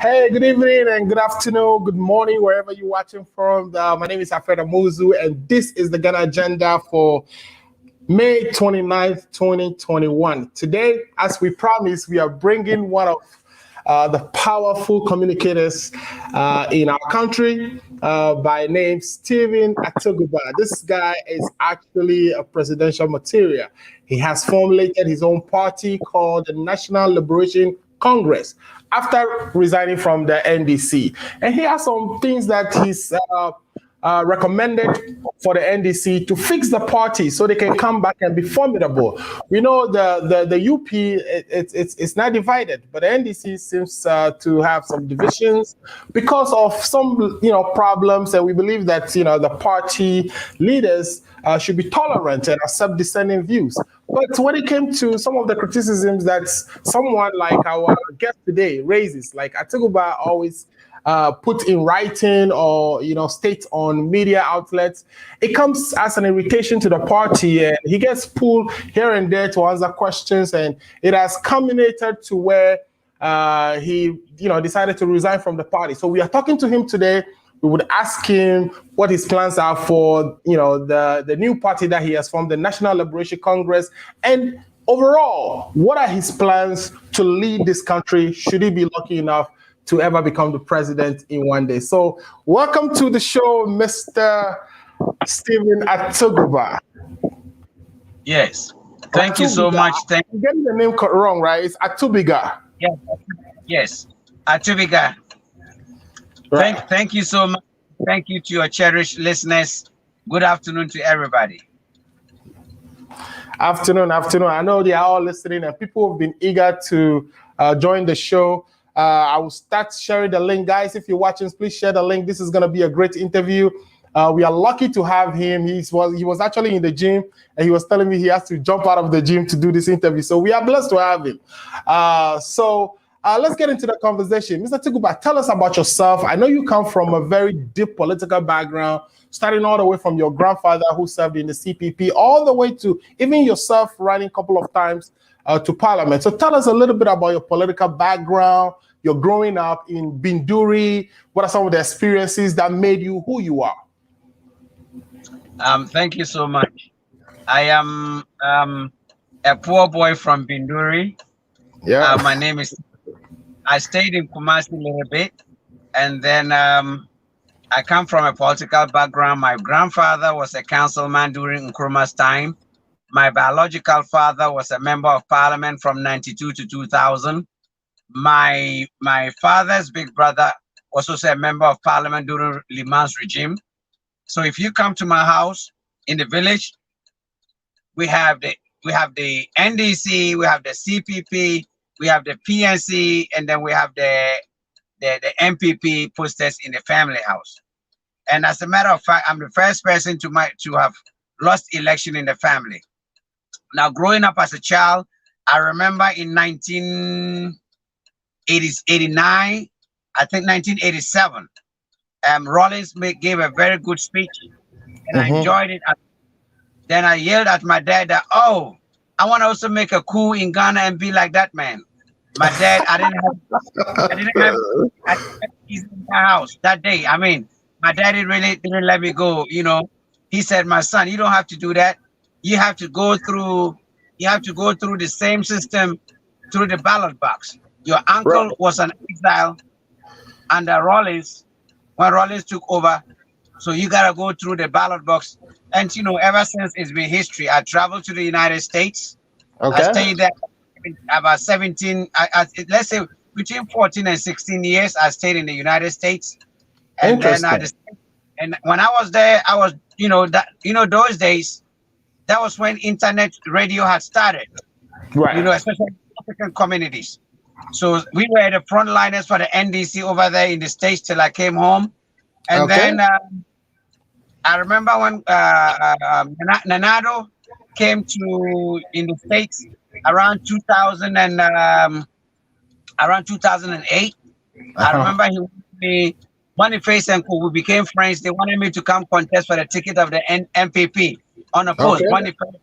Hey, good evening and good afternoon, good morning, wherever you're watching from. My name is Alfred Amuzu, and this is the Ghana Agenda for May 29th, 2021. Today, as we promised, we are bringing one of the powerful communicators in our country by name Stephen Atubiga. This guy is actually a presidential material. He has formulated his own party called the National Liberation Congress after resigning from the NDC. And he has some things that he's recommended for the NDC to fix the party so they can come back and be formidable. We know the UP it's not divided, but the NDC seems to have some divisions because of some problems, and we believe that the party leaders should be tolerant and accept dissenting views. But when it came to some of the criticisms that someone like our guest today raises, like Atubiga always put in writing or state on media outlets, it comes as an irritation to the party, and he gets pulled here and there to answer questions, and it has culminated to where he decided to resign from the party. So we are talking to him today. We would ask him what his plans are for the new party that he has formed, the National Liberation Congress, and overall, what are his plans to lead this country should he be lucky enough to ever become the president in one day. So welcome to the show, Mr. Stephen Atubiga. Yes. Thank you so much. I'm getting the name wrong, right? It's Atubiga. Yes. Atubiga. Right. Thank you so much. Thank you to your cherished listeners. Good afternoon to everybody. Afternoon. I know they are all listening, and people have been eager to join the show. I will start sharing the link. Guys, if you're watching, please share the link. This is going to be a great interview. We are lucky to have him. He was actually in the gym, and he was telling me he has to jump out of the gym to do this interview. So we are blessed to have him. Let's get into the conversation. Mr. Atubiga, tell us about yourself. I know you come from a very deep political background, starting all the way from your grandfather who served in the CPP, all the way to even yourself running a couple of times to Parliament. So tell us a little bit about your political background, your growing up in Binduri. What are some of the experiences that made you who you are? Thank you so much. I am a poor boy from Binduri. Yeah. My name is. I stayed in Kumasi a little bit, and then I come from a political background. My grandfather was a councilman during Nkrumah's time. My biological father was a member of parliament from 92 to 2000. My father's big brother was also a member of parliament during Liman's regime. So if you come to my house in the village, we have the NDC, we have the CPP, we have the PNC, and then we have the MPP posters in the family house. And as a matter of fact, I'm the first person to have lost election in the family. Now, growing up as a child, I remember in 1989, I think 1987, Rawlings gave a very good speech, and I enjoyed it. Then I yelled at my dad that, "Oh, I want to also make a coup in Ghana and be like that man." My dad, I didn't have keys in my house that day. I mean, my daddy really didn't let me go. He said, "My son, you don't have to do that. You have to go through the same system through the ballot box. Your uncle was an exile under Rawlings when Rawlings took over. So you got to go through the ballot box." And, ever since it's been history, I traveled to the United States. Okay. I stayed there about 17, let's say between 14 and 16 years, I stayed in the United States. And then and when I was there, I was, those days, that was when internet radio had started. Right. Especially African communities. So we were the frontliners for the NDC over there in the States till I came home. And then I remember when Nanado came in the States around 2008. I remember he wanted me, Boniface and we became friends. They wanted me to come contest for the ticket of the MPP on a post. Boniface,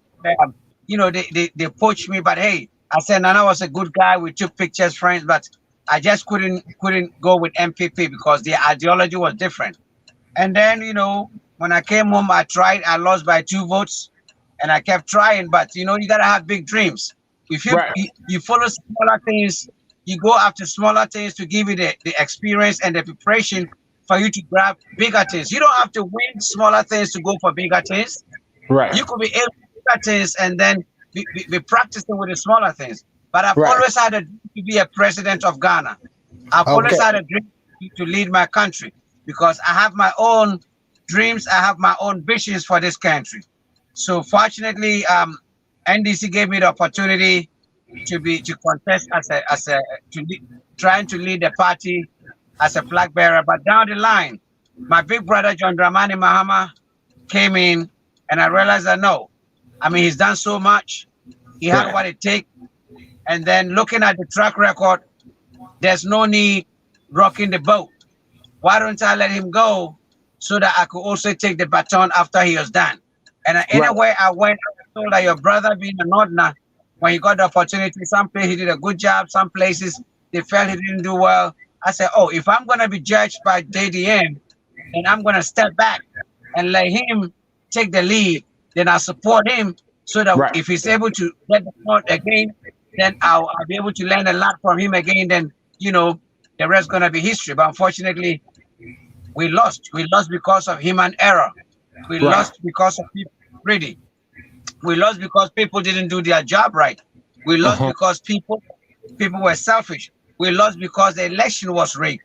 they poached me, but hey, I said Nana was a good guy. We took pictures, friends, but I just couldn't go with MPP because the ideology was different. And then, you know, when I came home, I tried. I lost by 2 votes, and I kept trying. But you know, you gotta have big dreams. If you you follow smaller things, you go after smaller things to give you the experience and the preparation for you to grab bigger things. You don't have to win smaller things to go for bigger things. Right. You could be able to bigger things and then be practicing with the smaller things. But I've Right. always had a dream to be a president of Ghana. I've always had a dream to lead my country because I have my own dreams. I have my own visions for this country. So fortunately, NDC gave me the opportunity to contest trying to lead the party as a flag bearer. But down the line, my big brother John Dramani Mahama came in, and I realized that no, I mean, he's done so much. He had what it takes. And then looking at the track record, there's no need rocking the boat. Why don't I let him go so that I could also take the baton after he was done? And anywhere I went, I told that your brother being a Northerner, when he got the opportunity, some places he did a good job, some places they felt he didn't do well. I said, oh, if I'm going to be judged by JDM, then I'm going to step back and let him take the lead. Then I'll support him so that if he's able to get the vote again, then I'll be able to learn a lot from him again. Then, you know, the rest going to be history. But unfortunately, we lost. We lost because of human error. We lost because of people greedy. We lost because people didn't do their job right. We lost because people were selfish. We lost because the election was rigged,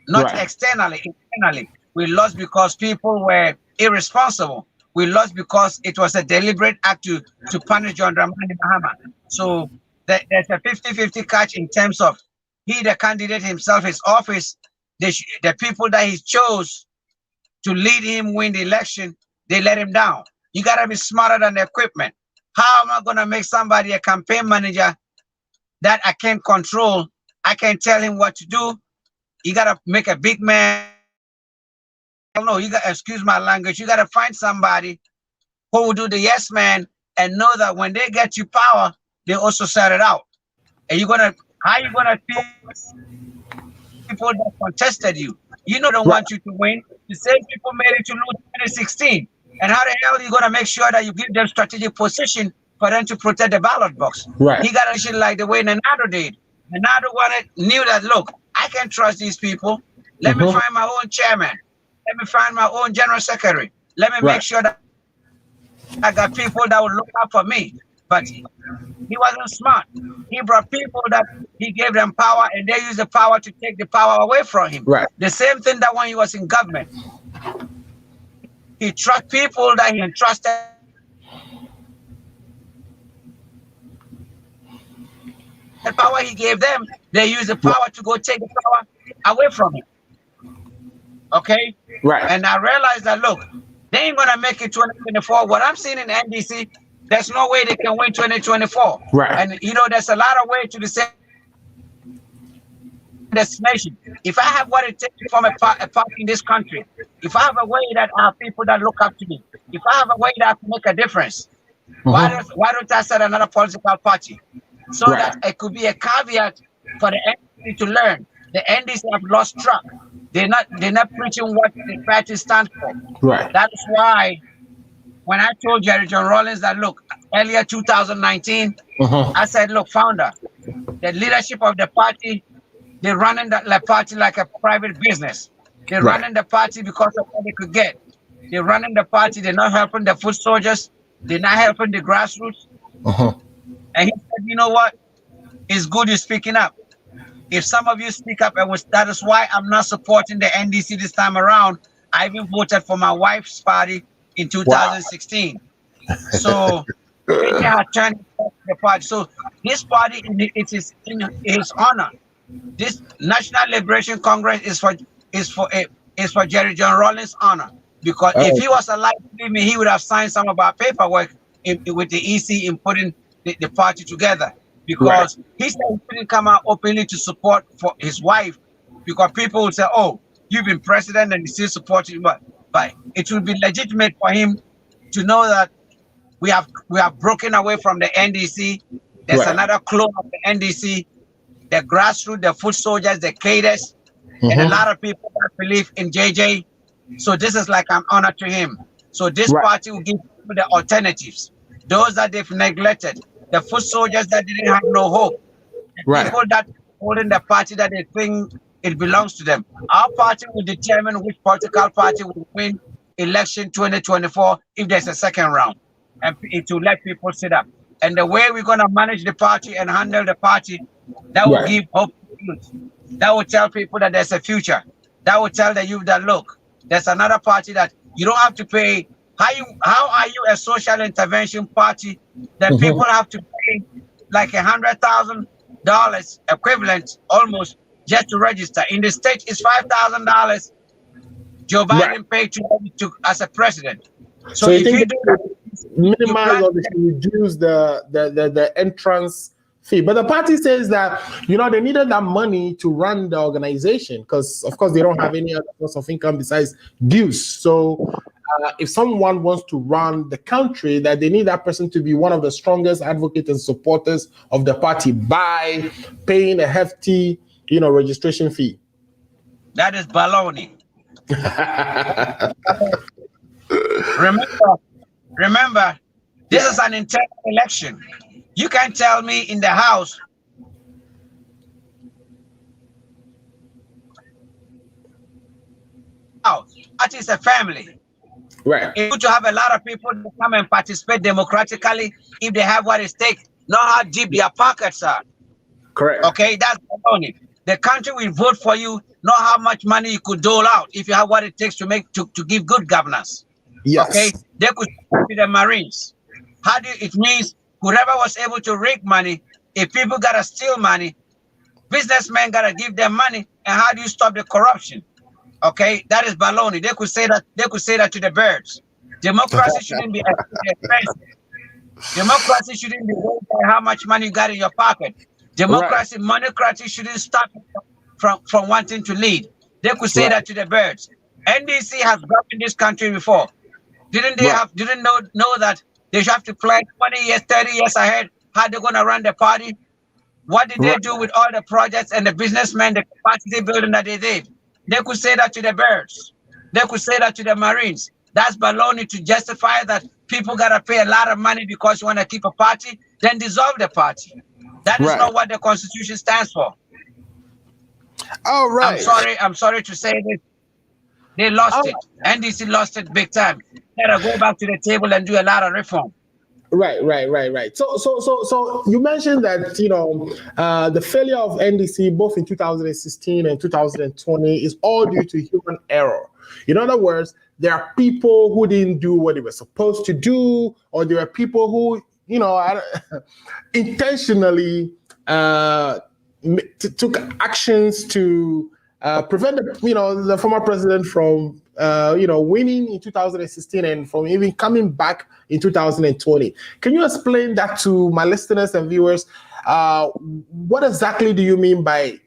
not externally, internally. We lost because people were irresponsible. We lost because it was a deliberate act to punish John Dramani Mahama. So there's a 50-50 catch in terms of he, the candidate himself, his office, the people that he chose to lead him win the election, they let him down. You got to be smarter than the equipment. How am I going to make somebody a campaign manager that I can't control? I can't tell him what to do. You got to make a big man. No, you got, excuse my language, you got to find somebody who will do the yes man and know that when they get you power, they also set it out. And how you gonna feel people that contested you? You know, don't want you to win. The same people made it to lose 2016. And how the hell are you gonna make sure that you give them strategic position for them to protect the ballot box? He got a shit like the way Nanado did. Nanado knew that, look, I can trust these people. Let me find my own chairman. Let me find my own general secretary. Let me make sure that I got people that will look out for me. But he wasn't smart. He brought people that he gave them power, and they used the power to take the power away from him. The same thing that when he was in government, he trusted people that he entrusted. The power he gave them, they used the power to go take the power away from him. Okay? And I realized that, look, they ain't going to make it 2024. What I'm seeing in the NDC, there's no way they can win 2024. And, you know, there's a lot of ways to the same destination. If I have what it takes to form a party in this country, if I have a way that I have people that look up to me, if I have a way that I can make a difference, why don't I start another political party? So that it could be a caveat for the NDC to learn. The NDC have lost track. They're not preaching what the party stands for. That is why when I told Jerry John Rawlings that, look, earlier 2019, I said, look, founder, the leadership of the party, they're running the party like a private business. They're running the party because of what they could get. They're running the party. They're not helping the foot soldiers. They're not helping the grassroots. And he said, you know what? It's good you're speaking up. If some of you speak up, that is why I'm not supporting the NDC this time around. I even voted for my wife's party in 2016. So they are trying to the party. So this party, it is in his honor. This National Liberation Congress is for Jerry John Rawlings' honor. Because if he was alive, believe me, he would have signed some of our paperwork with the EC in putting the party together. Because he said he couldn't come out openly to support for his wife, because people would say, oh, you've been president and you still support him. But it would be legitimate for him to know that we have broken away from the NDC. There's another clone of the NDC. the grassroots, the foot soldiers, the cadres, and a lot of people that believe in JJ. So this is like an honor to him. So this party will give people the alternatives. Those that they've neglected, the foot soldiers that didn't have no hope, the people that holding the party that they think it belongs to them. Our party will determine which political party will win election 2024 if there's a second round, and it will let people sit up. And the way we're going to manage the party and handle the party, that will give hope to youth. That will tell people that there's a future. That will tell the youth that, look, there's another party that you don't have to pay. How are you a social intervention party that people have to pay like $100,000 equivalent almost just to register? In the state, it's $5,000. Joe Biden paid to as a president. So if you do minimize or reduce the entrance fee, but the party says that they needed that money to run the organization because of course they don't have any other source of income besides dues. So if someone wants to run the country, that they need that person to be one of the strongest advocates and supporters of the party by paying a hefty registration fee. That is baloney. Remember, this is an internal election. You can't tell me in the House that is a family. Right. It's good to have a lot of people to come and participate democratically if they have what it takes, not how deep their pockets are. Correct. Okay, that's baloney. The country will vote for you, not how much money you could dole out if you have what it takes to give good governance. Yes. Okay, they could be the Marines. It means whoever was able to rig money, if people gotta steal money, businessmen gotta give them money, and how do you stop the corruption? Okay, that is baloney. They could say that to the birds. Democracy shouldn't be expensive. Democracy shouldn't be weighed by how much money you got in your pocket. Democracy, monocracy shouldn't stop from wanting to lead. They could say that to the birds. NDC has governed this country before. Didn't know that they should have to plan 20 years, 30 years ahead how they're going to run the party? What did they do with all the projects and the businessmen, the capacity building that they did? They could say that to the birds. They could say that to the Marines. That's baloney to justify that people got to pay a lot of money because you want to keep a party, then dissolve the party. That is not what the Constitution stands for. All right. I'm sorry to say this. They lost it. NDC lost it big time. Gotta go back to the table and do a lot of reform. Right. So you mentioned that the failure of NDC both in 2016 and 2020 is all due to human error. In other words, there are people who didn't do what they were supposed to do, or there are people who intentionally took actions to prevent the former president from winning in 2016 and from even coming back in 2020. Can you explain that to my listeners and viewers? What exactly do you mean by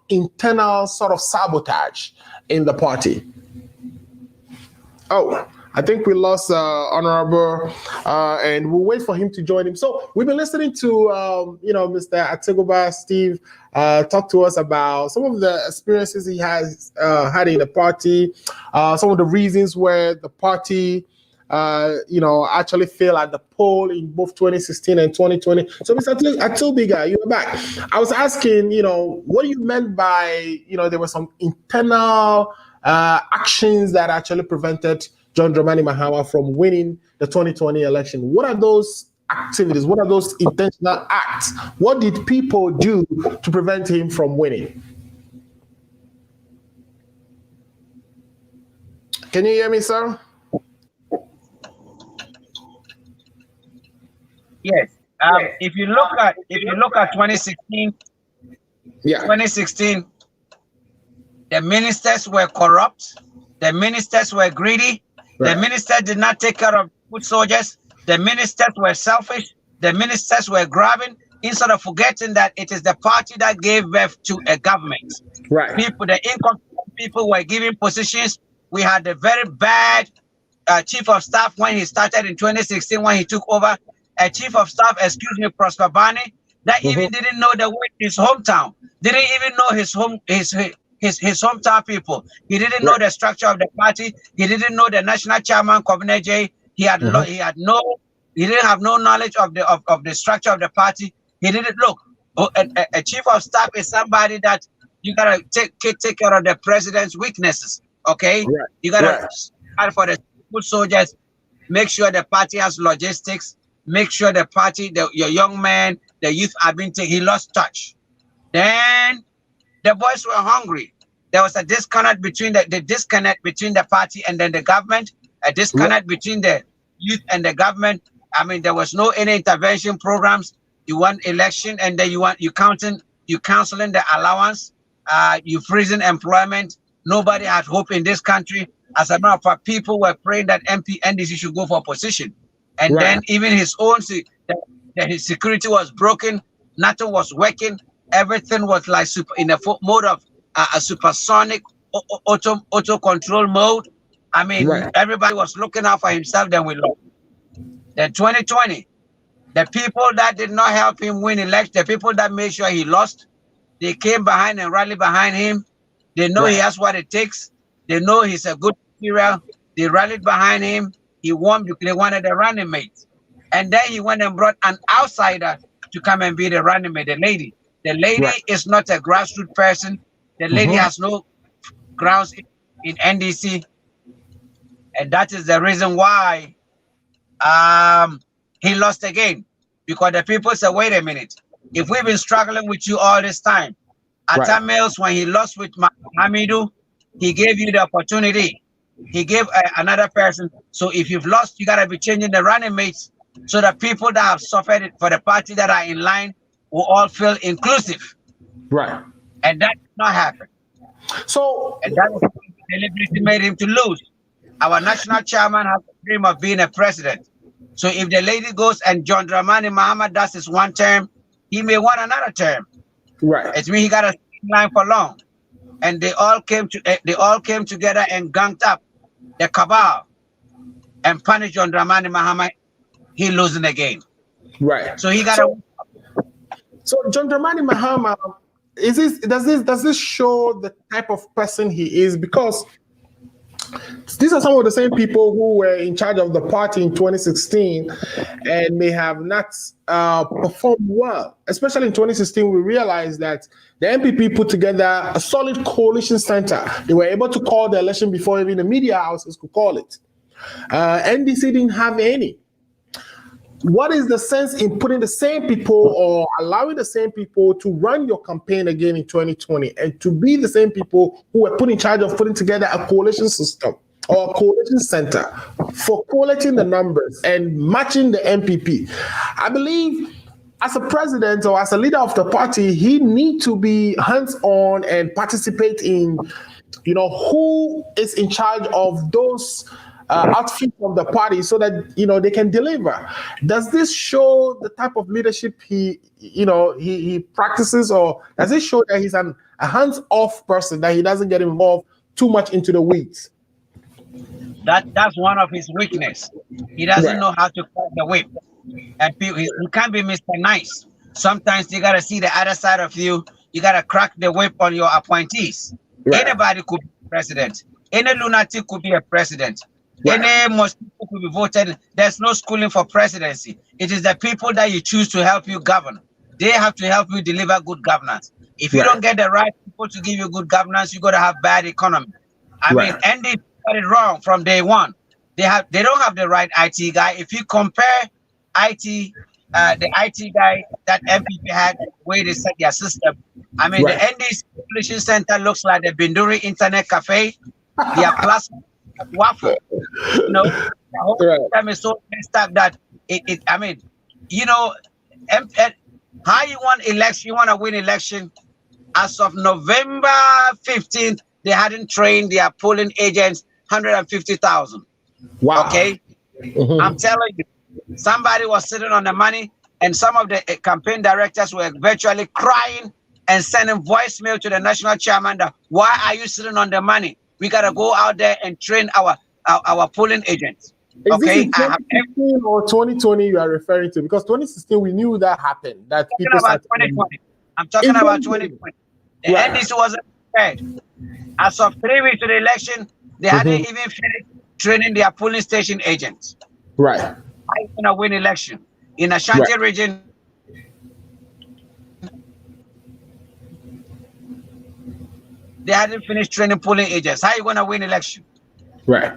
internal sort of sabotage in the party? Oh, I think we lost Honorable, and we'll wait for him to join him. So we've been listening to, Mr. Atubiga, Steve, talk to us about some of the experiences he has had in the party, some of the reasons where the party, actually failed at the poll in both 2016 and 2020. So Mr. Atubiga, you're back. I was asking, what you meant by, there were some internal actions that actually prevented John Dramani Mahama from winning the 2020 election. What are those activities? What are those intentional acts? What did people do to prevent him from winning? Can you hear me, sir? Yes. If you look at 2016, 2016, the ministers were corrupt. The ministers were greedy. The ministers did not take care of foot soldiers. The ministers were selfish. The ministers were grabbing, instead of forgetting that it is the party that gave birth to a government. Right. The incompetent people were given positions. We had a very bad chief of staff when he started in 2016, when he took over. A chief of staff, Prosper Bani, that even didn't know the way his hometown, didn't even know his hometown people. He didn't know the structure of the party. He didn't know the national chairman, Kobine J. He didn't have no knowledge of the structure of the party. He didn't look. A chief of staff is somebody that you gotta take care of the president's weaknesses. Okay, you gotta fight for the good soldiers. Make sure the party has logistics. Make sure the party, your young man, the youth have been taken. He lost touch. Then the boys were hungry. There was a disconnect between the disconnect between the party and then the government. A disconnect between the youth and the government. I mean, there was no any intervention programs. You want election, and then you canceling the allowance. You freezing employment. Nobody had hope in this country. As a matter of fact, people were praying that NDC should go for opposition. And then even his own his security was broken. Nothing was working. Everything was like in a mode of a supersonic auto control mode. I mean, everybody was looking out for himself. Then we lost. Then 2020, the people that did not help him win election, the people that made sure he lost, they came behind and rallied behind him. They know he has what it takes. They know he's a good material. They rallied behind him. He won because they wanted a running mate. And then he went and brought an outsider to come and be the running mate, the lady. The lady is not a grassroots person. The lady has no grounds in NDC. And that is the reason why he lost again. Because the people said, wait a minute. If we've been struggling with you all this time, at Mills, when he lost with Hamidu, he gave you the opportunity. He gave another person. So if you've lost, you got to be changing the running mates so that people that have suffered for the party that are in line will all feel inclusive. Right. And that did not happen. So, and that deliberately made him to lose. Our national chairman has a dream of being a president. So if the lady goes and John Dramani Mahama does his one term, he may want another term. Right. It means he got to stay in line for long. And they all came together and ganged up the cabal and punished John Dramani Mahama. He losing again. Right. So he got to. So John Dramani Mahama, does this show the type of person he is? Because these are some of the same people who were in charge of the party in 2016 and may have not performed well. Especially in 2016, we realized that the MPP put together a solid coalition center. They were able to call the election before even the media houses could call it. NDC didn't have any. What is the sense in putting the same people or allowing the same people to run your campaign again in 2020 and to be the same people who were put in charge of putting together a coalition system or a coalition center for collating the numbers and matching the MPP? I believe as a president or as a leader of the party, he needs to be hands-on and participate in, who is in charge of those outfit of the party so that they can deliver. Does this show the type of leadership he practices, or does it show that he's a hands-off person, that he doesn't get involved too much into the weeds? That's one of his weakness. He doesn't know how to cut the whip, and he can't be Mr. Nice. Sometimes you gotta see the other side of you. You gotta crack the whip on your appointees. Anybody could be president. Any lunatic could be a president. Any mosquito could be voted. There's no schooling for presidency. It is the people that you choose to help you govern. They have to help you deliver good governance. If you don't get the right people to give you good governance, you're gonna have bad economy. I mean, NDC got it wrong from day one. They don't have the right IT guy. If you compare the IT guy that MPP had, the way they set their system, I mean, the NDC Communication Center looks like the Binduri Internet Cafe. Their class waffle, the whole system is so messed up that how you want election, you want to win election. As of November 15th, they hadn't trained their polling agents 150,000. Wow. Okay. I'm telling you, somebody was sitting on the money, and some of the campaign directors were virtually crying and sending voicemail to the national chairman that, why are you sitting on the money? We got to go out there and train our polling agents. Is Okay, this in 2016 or 2020 you are referring to? Because 2016 we knew that happened. That people about started. 2020. I'm talking about 2020. The Right. NDC wasn't prepared. As of 3 weeks to the election, they hadn't even finished training their polling station agents. Right. How are you gonna win election in Ashanti region? They hadn't finished training polling agents. How are you gonna win election? Right.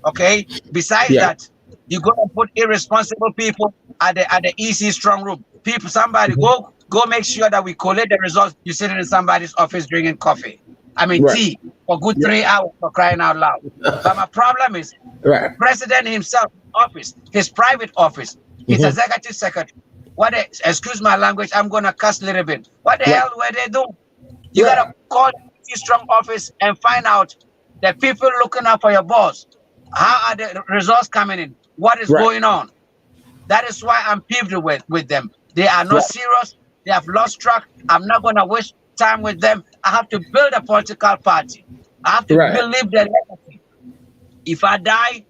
Okay. Besides that, you're gonna put irresponsible people at the EC strong room. People, somebody go make sure that we collect the results. You're sitting in somebody's office drinking coffee. I mean tea for good 3 hours, for crying out loud. But my problem is the president himself, office, his private office, his executive secretary. Excuse my language, I'm gonna cuss a little bit. What the hell were they doing? You gotta call the strong office and find out the people looking out for your boss. How are the results coming in? What is going on? That is why I'm peeved with them. They are not serious. They have lost track. I'm not gonna waste time with them. I have to build a political party. I have to believe their legacy. If I die,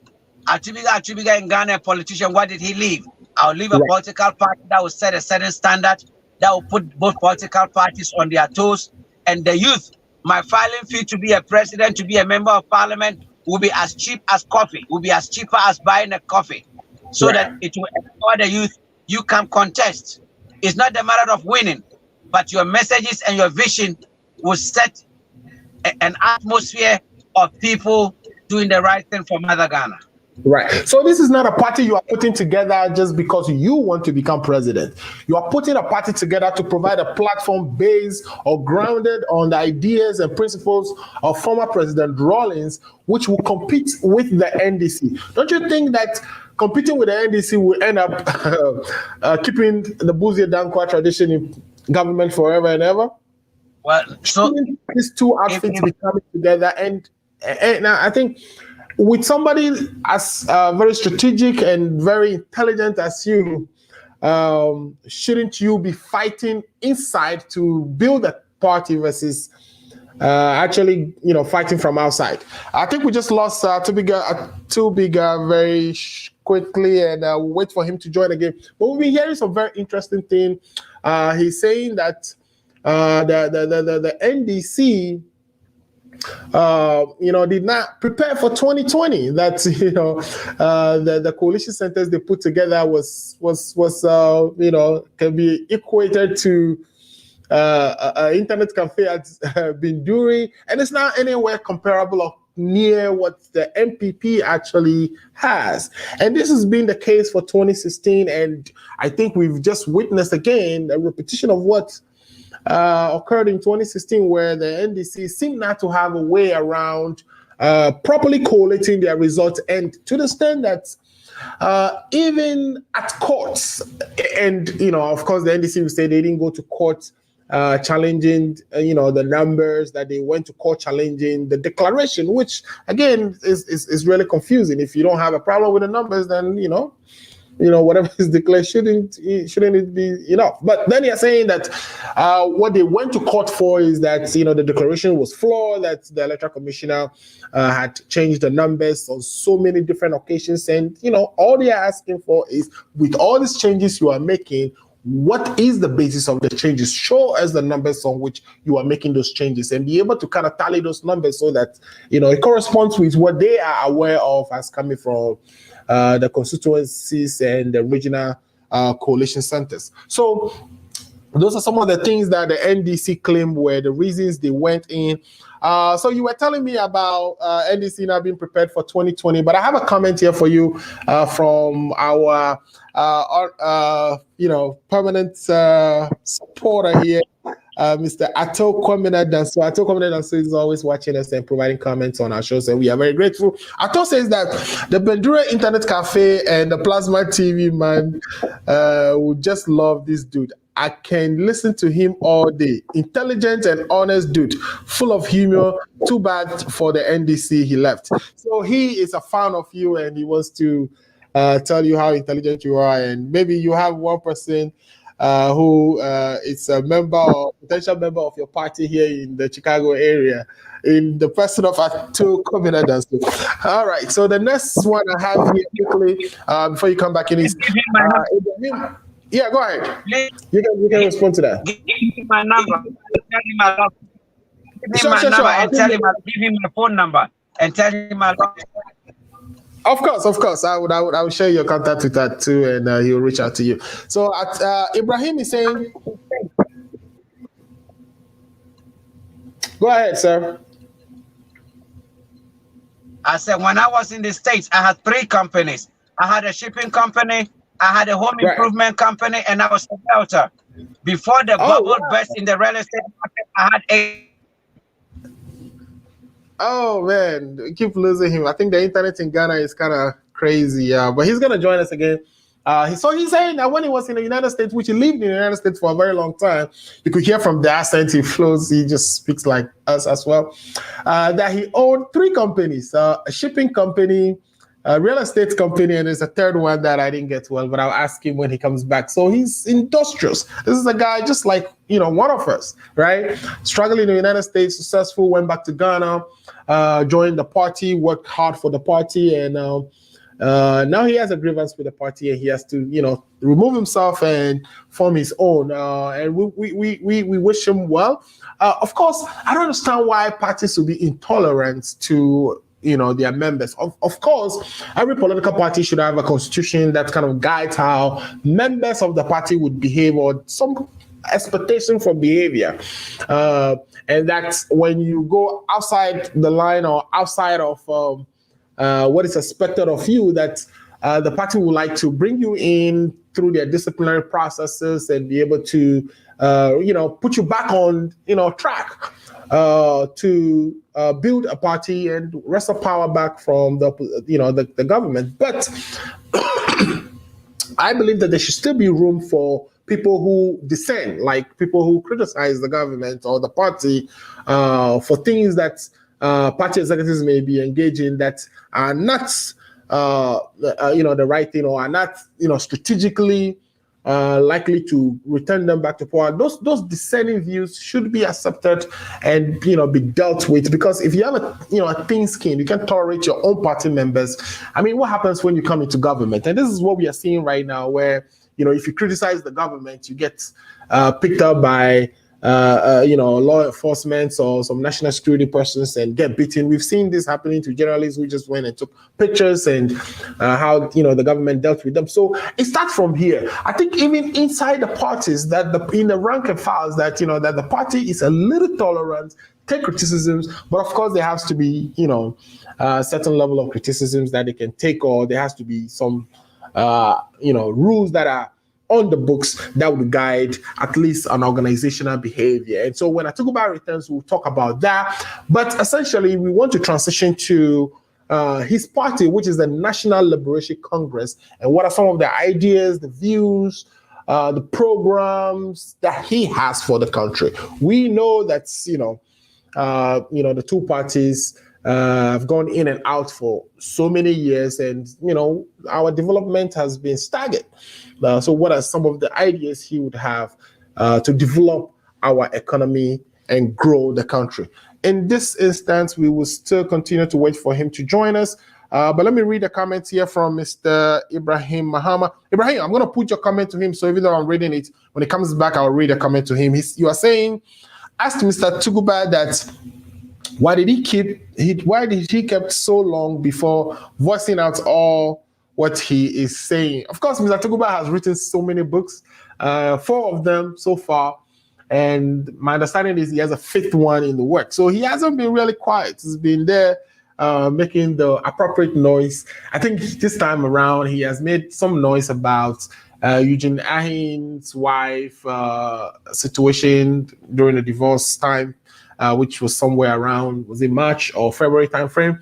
Atubiga in Ghana, a politician, what did he leave? I'll leave a political party that will set a certain standard, that will put both political parties on their toes. And the youth, my filing fee to be a president, to be a member of parliament, will be as cheap as coffee, will be as cheaper as buying a coffee. So that it will empower the youth. You can contest. It's not the matter of winning, but your messages and your vision will set an atmosphere of people doing the right thing for Mother Ghana. Right. So this is not a party you are putting together just because you want to become president. You are putting a party together to provide a platform based or grounded on the ideas and principles of former President Rawlings, which will compete with the NDC. Don't you think that competing with the NDC will end up keeping the Buzie Dankwa tradition in government forever and ever? Well, so these two outfits be coming together, and I think with somebody as very strategic and very intelligent as you, shouldn't you be fighting inside to build a party versus actually, fighting from outside? I think we just lost Atubiga very quickly, and we'll wait for him to join again. But we've been hearing some very interesting thing. He's saying that the NDC did not prepare for 2020. That the coalition centers they put together was can be equated to internet cafe has been doing, and it's not anywhere comparable or near what the MPP actually has. And this has been the case for 2016, and I think we've just witnessed again a repetition of what occurred in 2016, where the NDC seemed not to have a way around properly collating their results, and to the extent that even at courts, and of course the NDC will say they didn't go to court challenging the numbers, that they went to court challenging the declaration, which again is really confusing. If you don't have a problem with the numbers, then whatever is declared shouldn't it be enough? But then you're saying that what they went to court for is that the declaration was flawed, that the electoral commissioner had changed the numbers on so many different occasions, and all they are asking for is, with all these changes you are making, what is the basis of the changes? Show us the numbers on which you are making those changes, and be able to kind of tally those numbers so that it corresponds with what they are aware of as coming from the constituencies and the regional coalition centers. So those are some of the things that the NDC claimed were the reasons they went in. So you were telling me about NDC not being prepared for 2020, but I have a comment here for you from our permanent supporter here, Mr. Ato Kwamina Danso. Ato Kwamina Danso is always watching us and providing comments on our shows, and we are very grateful. Ato says that the Bandura Internet Cafe and the Plasma TV man would just love this dude. I can listen to him all day. Intelligent and honest dude, full of humor. Too bad for the NDC he left. So he is a fan of you, and he wants to tell you how intelligent you are, and maybe you have one person who is a member or potential member of your party here in the Chicago area, in the person of Atubiga. All right. So the next one I have here quickly, before you come back in, is Ibrahim. Yeah, go ahead. You can respond to that. Give him my number. Tell him I love him. Give him my Sure. number and tell him I'll give him my phone number and tell him I love him. Of course. I would share your contact with that too, and he'll reach out to you. So Ibrahim is saying, go ahead, sir. I said, when I was in the States, I had 3 companies. I had a shipping company, I had a home improvement company, and I was a realtor. Before the bubble burst in the real estate market, I had 8. Oh man, we keep losing him. I think the internet in Ghana is kind of crazy, but he's gonna join us again. So he's saying that when he was in the United States, which he lived in the United States for a very long time, you could hear from the accent he flows. He just speaks like us as well. That he owned 3 companies: a shipping company, a real estate company, and there's a third one that I didn't get well, but I'll ask him when he comes back. So he's industrious. This is a guy just like one of us, right? Struggling in the United States, successful, went back to Ghana, joined the party, worked hard for the party, and now he has a grievance with the party, and he has to, remove himself and form his own. And we wish him well. Of course, I don't understand why parties will be intolerant to their members. Of course, every political party should have a constitution that kind of guides how members of the party would behave, or some expectation for behavior, and that's when you go outside the line or outside of what is expected of you, that the party would like to bring you in through their disciplinary processes and be able to put you back on track to build a party and wrest the power back from the government. But I believe that there should still be room for people who dissent, like people who criticize the government or the party for things that party executives may be engaged in that are not the right thing, or are not strategically likely to return them back to power. Those dissenting views should be accepted and be dealt with, because if you have a thin skin, you can't tolerate your own party members. I mean, what happens when you come into government? And this is what we are seeing right now, where if you criticize the government, you get picked up by law enforcement or some national security persons and get beaten. We've seen this happening to journalists who just went and took pictures, and how the government dealt with them. So it starts from here. I think even inside the parties, that in the rank and files, that that the party is a little tolerant, take criticisms, but of course there has to be a certain level of criticisms that they can take, or there has to be some rules that are on the books that would guide at least an organizational behavior. And so when Atubiga returns, we'll talk about that. But essentially, we want to transition to his party, which is the National Liberation Congress, and what are some of the ideas, the views, the programs that he has for the country. We know that the two parties have gone in and out for so many years, and our development has been staggered. So what are some of the ideas he would have to develop our economy and grow the country? In this instance, we will still continue to wait for him to join us. But let me read the comments here from Mr. Ibrahim Mahama. Ibrahim, I'm going to put your comment to him, so even though I'm reading it, when he comes back, I'll read a comment to him. You are saying, ask Mr. Atubiga that why did he keep so long before voicing out all what he is saying? Of course, Mr. Atubiga has written so many books, 4 of them so far, and my understanding is he has a 5th one in the works. So he hasn't been really quiet. He's been there making the appropriate noise. I think this time around he has made some noise about Eugene Ahin's wife situation during the divorce time, which was somewhere around, was it March or February timeframe,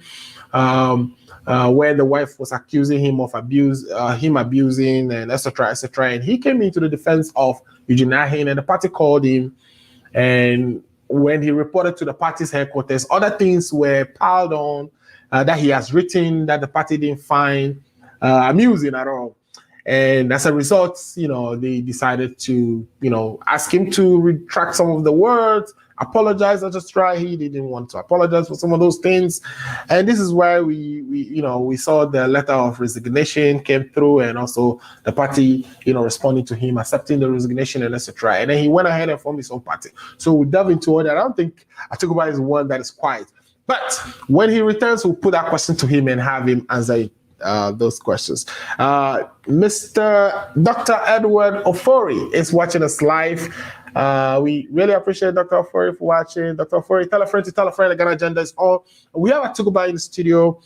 where the wife was accusing him of him abusing and etc. And he came into the defense of Eugene Ahin, and the party called him. And when he reported to the party's headquarters, other things were piled on that he has written that the party didn't find amusing at all. And as a result, they decided to, ask him to retract some of the words, apologize or just try. He didn't want to apologize for some of those things. And this is where we saw the letter of resignation came through, and also the party, responding to him, accepting the resignation and etc. And then he went ahead and formed his own party. So we delve into all that. I don't think Atubiga is one that is quiet. But when he returns, we'll put that question to him and have him answer those questions. Mr. Dr. Edward Ofori is watching us live. We really appreciate Dr. Ofori for watching. Dr. Ofori, tell a friend to tell a friend. The Ghana Agenda is on. We have Atubiga in the studio.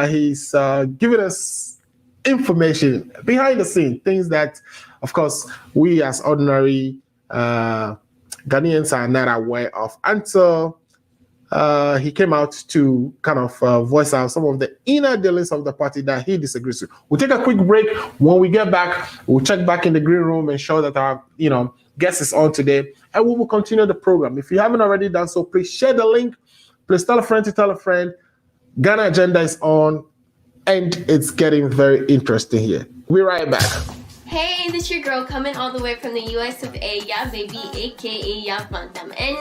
He's giving us information behind the scene, things that, of course, we as ordinary Ghanaians are not aware of until he came out to kind of voice out some of the inner dealings of the party that he disagrees with. We'll take a quick break. When we get back, we'll check back in the green room and show that our guest is on today, and we will continue the program. If you haven't already done so, please share the link. Please tell a friend to tell a friend. Ghana Agenda is on, and it's getting very interesting here. We'll be right back. Hey, this your girl coming all the way from the US of A, yeah, baby, aka Ya Bantam. And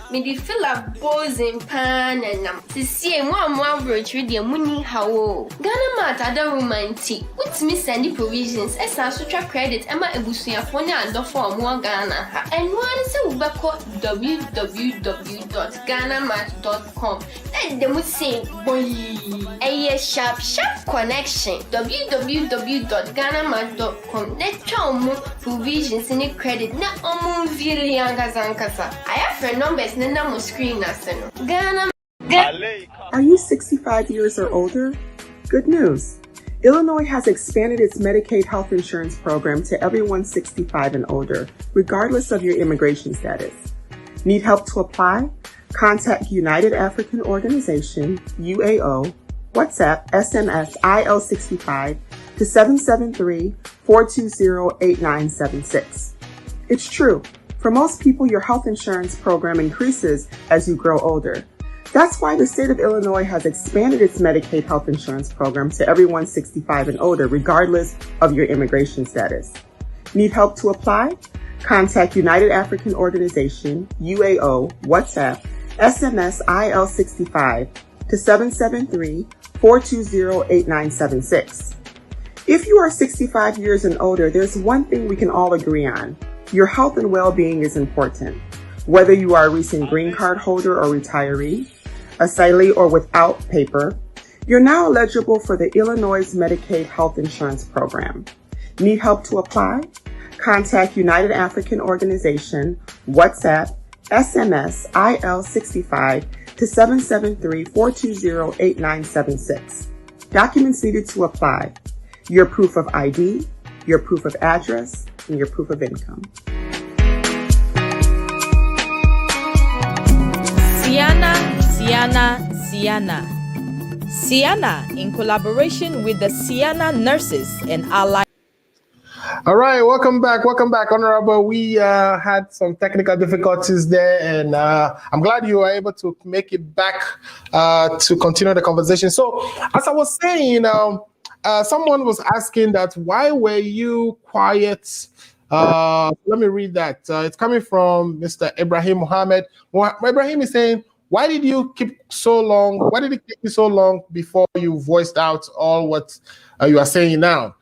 me di feel a bozen pan and to see one bridge with your money how Ghana mat other romantic. What's me sandy provisions as a sutra credit Emma Ebusia Fonia and the form one Ghana. And one is a www.ghanamat.com. And then we say, boy, a sharp connection. www.ghanamat.com. Let's try provisions in credit. Na really I have friend numbers on screen. Ghana. Are you 65 years or older? Good news. Illinois has expanded its Medicaid health insurance program to everyone 65 and older, regardless of your immigration status. Need help to apply? Contact United African Organization, UAO, WhatsApp, SMS, IL65 to 773-420-8976. It's true. For most people, your health insurance program increases as you grow older. That's why the state of Illinois has expanded its Medicaid health insurance program to everyone 65 and older, regardless of your immigration status. Need help to apply? Contact United African Organization, UAO, WhatsApp, SMS, IL65 to 773-420-8976. If you are 65 years and older, there's one thing we can all agree on. Your health and well-being is important. Whether you are a recent green card holder or retiree, asylee or without paper, you're now eligible for the Illinois Medicaid Health Insurance Program. Need help to apply? Contact United African Organization, WhatsApp, SMS, IL65 to 773-420-8976. Documents needed to apply: your proof of ID, your proof of address, and your proof of income. Siana, in collaboration with the Siana nurses and allied. All right, welcome back, Honorable. We had some technical difficulties there, and I'm glad you were able to make it back to continue the conversation. So, as I was saying, someone was asking that why were you quiet? Let me read that. It's coming from Mr. Ibrahim Mohammed. Ibrahim is saying, why did you keep so long? Why did it take you so long before you voiced out all what you are saying now?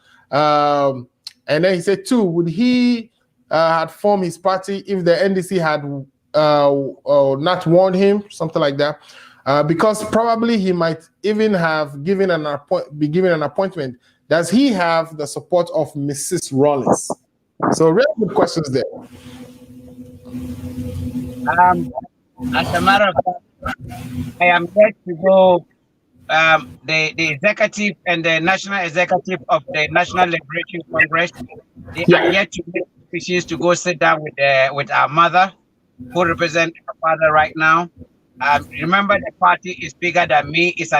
And then he said, too, would he had formed his party if the NDC had not warned him, something like that? Because probably he might even have be given an appointment. Does he have the support of Mrs. Rawlings? So really good questions there. As a matter of fact, I am yet to go. The executive and the national executive of the National Liberation Congress, they are yet to make decisions to go sit down with our mother, who represents our father right now. Remember, the party is bigger than me. It's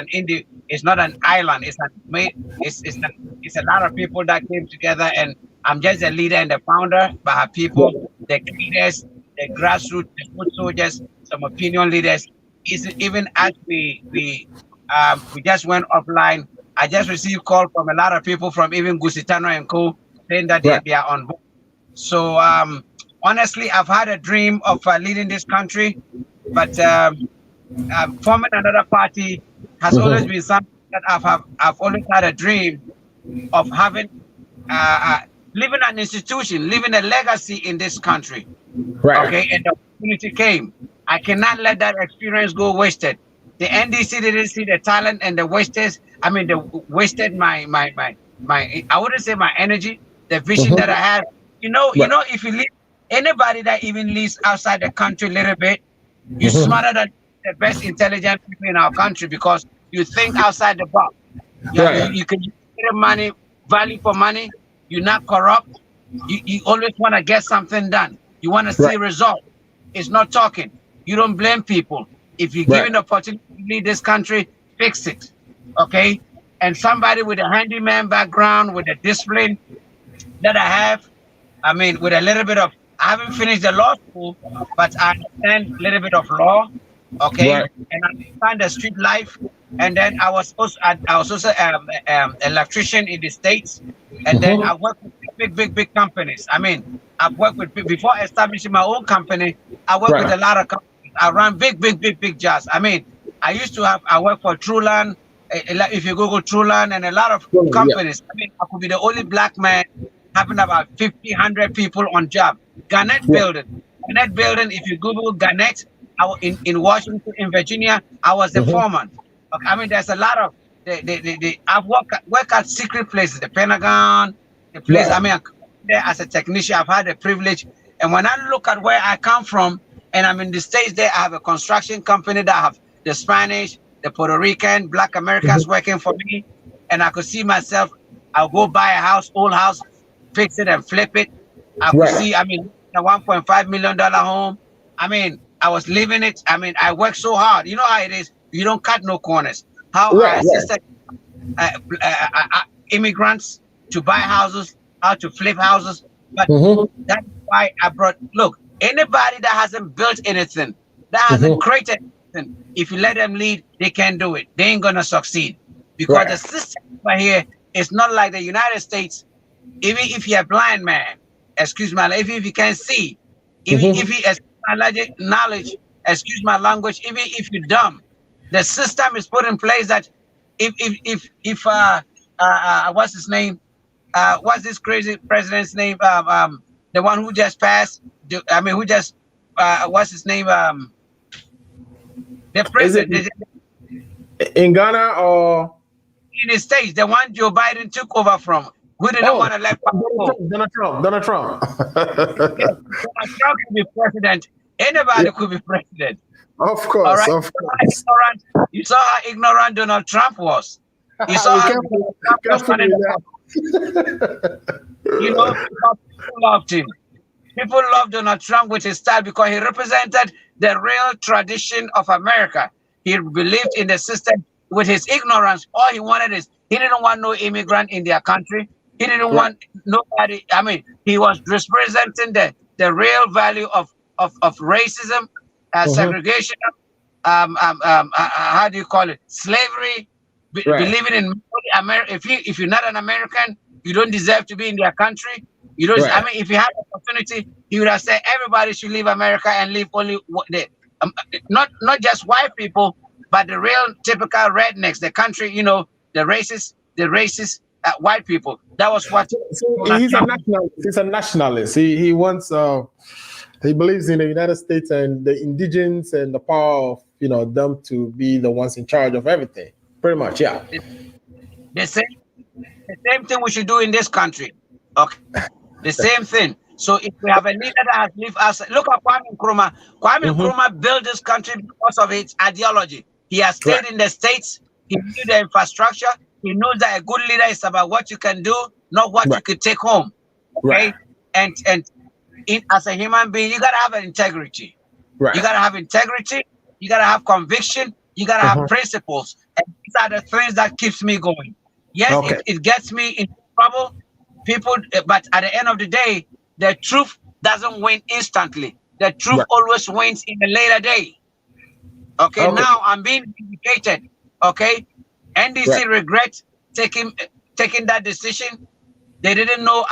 not an island. It's a lot of people that came together, and I'm just a leader and the founder. But our people, the leaders, the grassroots, the foot soldiers, some opinion leaders, even as we just went offline, I just received call from a lot of people from even Gusitano and Co. saying that they are on board. So honestly, I've had a dream of leading this country, but forming another party has always been something that I've always had a dream of having, living an institution, living a legacy in this country. Right. Okay, and the opportunity came. I cannot let that experience go wasted. The NDC didn't see the talent and the wasted. I mean, they wasted my. I wouldn't say my energy, the vision that I had. You know, if you leave anybody that even lives outside the country a little bit, you're smarter than the best intelligent people in our country because you think outside the box. You can use money, value for money. You're not corrupt. You always want to get something done. You want to see results. It's not talking. You don't blame people. If you're given the opportunity to lead this country, fix it. Okay? And somebody with a handyman background, with the discipline that I have, I mean, with a little bit of, I haven't finished the law school, but I understand a little bit of law. Okay? And I understand the street life. And then I was also electrician in the States. And then I worked with big companies. I mean, I've worked with, before establishing my own company, I worked with a lot of companies. I ran big jobs. I mean, I worked for Truland. If you Google Truland and a lot of companies, I mean, I could be the only black man having about 50, 100 people on job. Garnett Building. Garnett Building, if you Google Garnett, in Washington, in Virginia, I was the foreman. Okay, I mean, there's a lot of, I've worked at secret places, the Pentagon, the place, I mean, I'm there as a technician, I've had the privilege. And when I look at where I come from, and I'm in the States there, I have a construction company that have the Spanish, the Puerto Rican, Black Americans working for me. And I could see myself, I'll go buy a house, old house, fix it and flip it. I could see, I mean, a $1.5 million home. I mean, I was living it. I mean, I worked so hard. You know how it is. You don't cut no corners. How I assisted immigrants to buy houses, how to flip houses. But that's why I brought, look, anybody that hasn't built anything, that hasn't created anything, if you let them lead, they can't do it. They ain't going to succeed. Because the system over here is not like the United States. Even if you're a blind man, excuse my language, even if you can't see, even if you, excuse my knowledge, excuse my language, even if you're dumb, the system is put in place that if what's his name? What's this crazy president's name? The one who just passed. I mean, who just what's his name? The president in Ghana or in the States, the one Joe Biden took over from. Who didn't want to let Donald Trump. Donald Trump could be president. Anybody could be president. Of course, of course. You saw how ignorant Donald Trump was. You saw how you know, people loved him. People loved Donald Trump with his style because he represented the real tradition of America. He believed in the system. With his ignorance, all he wanted is, he didn't want no immigrant in their country. He didn't want nobody. I mean, he was representing the real value of racism, segregation, how do you call it? Slavery, believing in America. If you're not an American, you don't deserve to be in their country. You don't. I mean, if you had the opportunity, he would have said everybody should leave America and leave only not just white people, but the real typical rednecks, the country, you know, the racist white people. That was what. He's a nationalist. He's a nationalist. He wants. He believes in the United States and the indigenes and the power of, you know, them to be the ones in charge of everything. Pretty much, yeah. The same thing we should do in this country. Okay, the same thing. So if we have a leader that has lived outside, look at Kwame Nkrumah. Kwame Nkrumah built this country because of its ideology. He has stayed in the States. He knew the infrastructure. He knows that a good leader is about what you can do, not what you could take home. Okay, and as a human being, you gotta have an integrity. You gotta have integrity. You gotta have conviction. You gotta have principles. And these are the things that keeps me going. Yes, it gets me in trouble, people. But at the end of the day, the truth doesn't win instantly. The truth always wins in a later day. Okay, now I'm being vindicated. Okay, NDC regrets taking that decision, they didn't know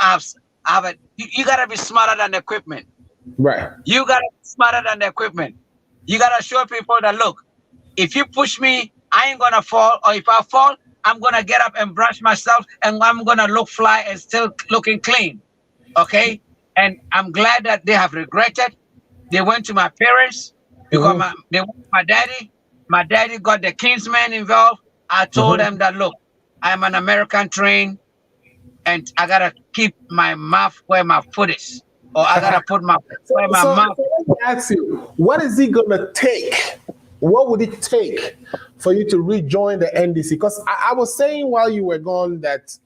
you gotta be smarter than the equipment. Right. You gotta be smarter than the equipment. You gotta show people that, look, if you push me, I ain't gonna fall, or if I fall, I'm gonna get up and brush myself, and I'm gonna look fly and still looking clean. Okay? And I'm glad that they have regretted. They went to my parents because they went to my daddy. My daddy got the kinsmen involved. I told them that, look, I'm an American train, and I gotta keep my mouth where my foot is, or I gotta put my foot where my mouth. So let me ask you, what is it gonna take? What would it take for you to rejoin the NDC? Because I was saying while you were gone that,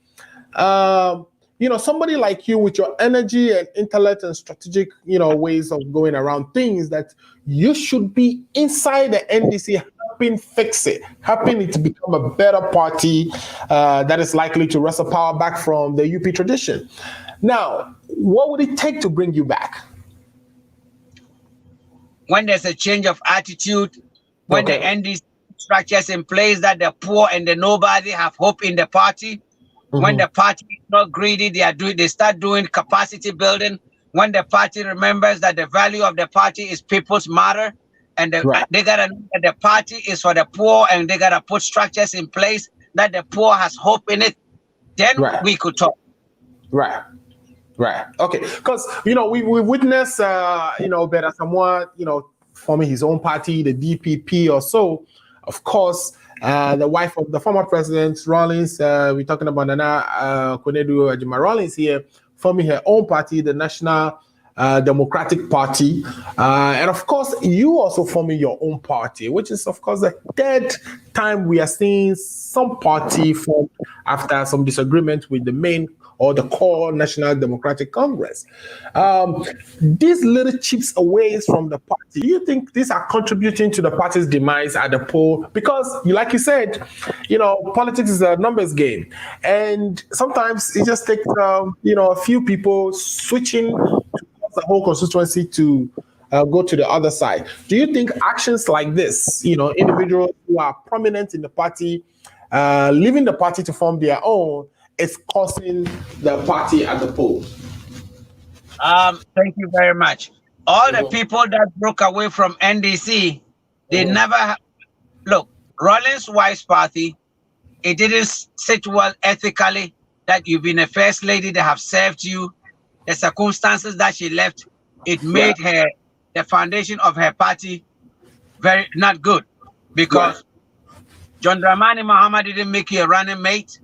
somebody like you with your energy and intellect and strategic, ways of going around things, that you should be inside the NDC helping fix it, helping it to become a better party that is likely to wrestle power back from the UP tradition. Now, what would it take to bring you back? When there's a change of attitude, when the NDC structures in place that the poor and the nobody have hope in the party, when the party is not greedy, they start doing capacity building. When the party remembers that the value of the party is people's matter, and they gotta know that the party is for the poor, and they gotta put structures in place that the poor has hope in it, then we could talk. Right. Okay. Because we witnessed Beda Samoa, forming his own party, the DPP or so. Of course, the wife of the former President Rawlings, we're talking about Nana Konadu Ajima Rawlings here, forming her own party, the National Democratic Party. And of course, you also forming your own party, which is, of course, the third time we are seeing some party form after some disagreement with the main or the core National Democratic Congress. These little chips away from the party, do you think these are contributing to the party's demise at the poll? Because, like you said, politics is a numbers game. And sometimes it just takes, a few people switching the whole constituency to go to the other side. Do you think actions like this, individuals who are prominent in the party, leaving the party to form their own, is causing the party at the polls? Thank you very much. All the people that broke away from NDC, they never look. Rawlings' wife's party, it didn't sit well ethically. That you've been a first lady, that have served you. The circumstances that she left, it made her, the foundation of her party, very not good, because John Dramani Mahama didn't make you a running mate.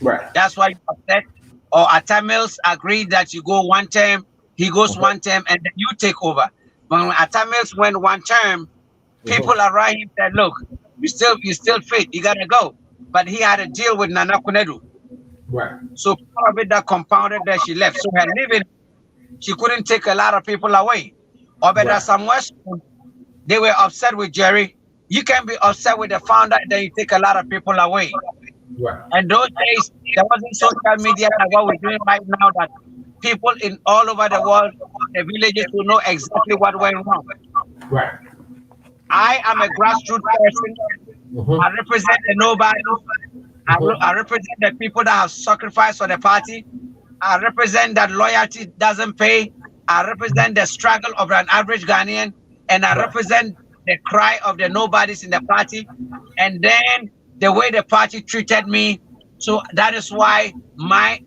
Right. That's why you're upset. Or Atta Mills agreed that you go one term, he goes one term, and then you take over. When Atta Mills went one term, people around him said, look, you still fit, you gotta go. But he had a deal with Nana Kunedu. Right. So part of it that compounded that she left. So her leaving, she couldn't take a lot of people away. Or better, somewhere they were upset with Jerry. You can be upset with the founder, then you take a lot of people away. Right. And those days, there wasn't social media like what we're doing right now, that people in all over the world, the villages, will know exactly what went wrong. Right. I am a grassroots person. I represent the nobody. I represent the people that have sacrificed for the party. I represent that loyalty doesn't pay. I represent the struggle of an average Ghanaian, and I represent the cry of the nobodies in the party. And then the way the party treated me. So that is why my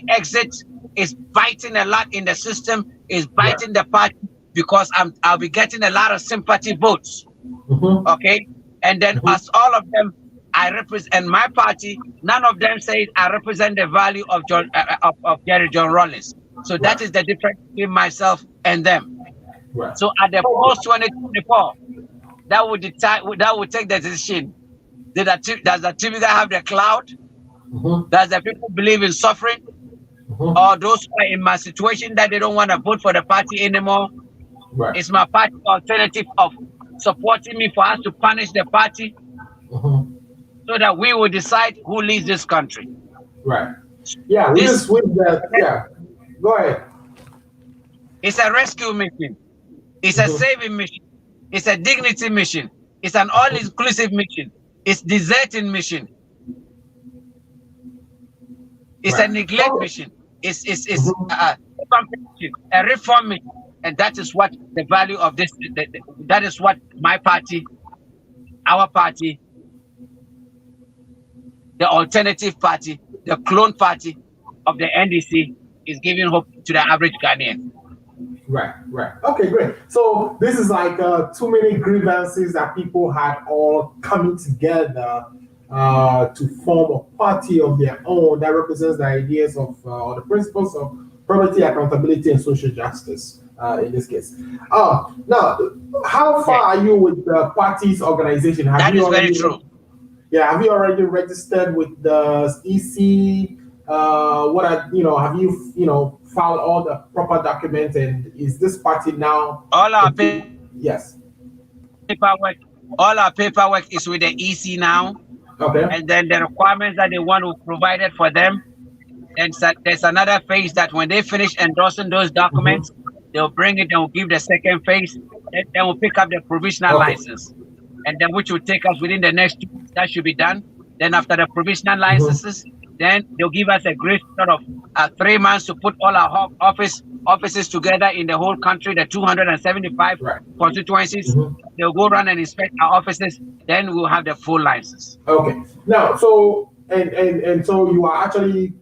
exit is biting a lot in the system, is biting the party, because I'll be getting a lot of sympathy votes. Okay, and then as all of them, I represent my party. None of them say I represent the value of Jerry John Rawlings. So that is the difference between myself and them. So at the post 2024, that would take the decision. Does Atubiga have the clout? Does the people believe in suffering? Or those who are in my situation that they don't want to vote for the party anymore? It's my party alternative of supporting me for us to punish the party, so that we will decide who leads this country. Right. Yeah, we just win that. Yeah. Go ahead. It's a rescue mission. It's a saving mission. It's a dignity mission. It's an all-inclusive mission. It's deserting mission. It's a neglect mission. It's a reform mission. And that is what the value of this, that is what my party, our party, the alternative party, the clone party of the NDC is giving hope to the average Ghanaian. Right. Okay, great. So this is like too many grievances that people had all coming together to form a party of their own that represents the ideas of or the principles of probity, accountability, and social justice. In this case, now, how far are you with the party's organization? That is very true. Yeah, have you already registered with the EC? What are have you filed all the proper documents, and is this party now all our yes paperwork? All our paperwork is with the EC now. Okay. And then the requirements that they want to provide it for them. And so there's another phase that when they finish endorsing those documents, they'll bring it and we'll give the second phase. Then we'll pick up the provisional license, and then which will take us within the next 2 weeks. That should be done. Then after the provisional licenses, then they'll give us a great sort of 3 months to put all our offices together in the whole country, the 275 constituencies. They'll go around and inspect our offices. Then we'll have the full license. Okay. Now, so and so you are actually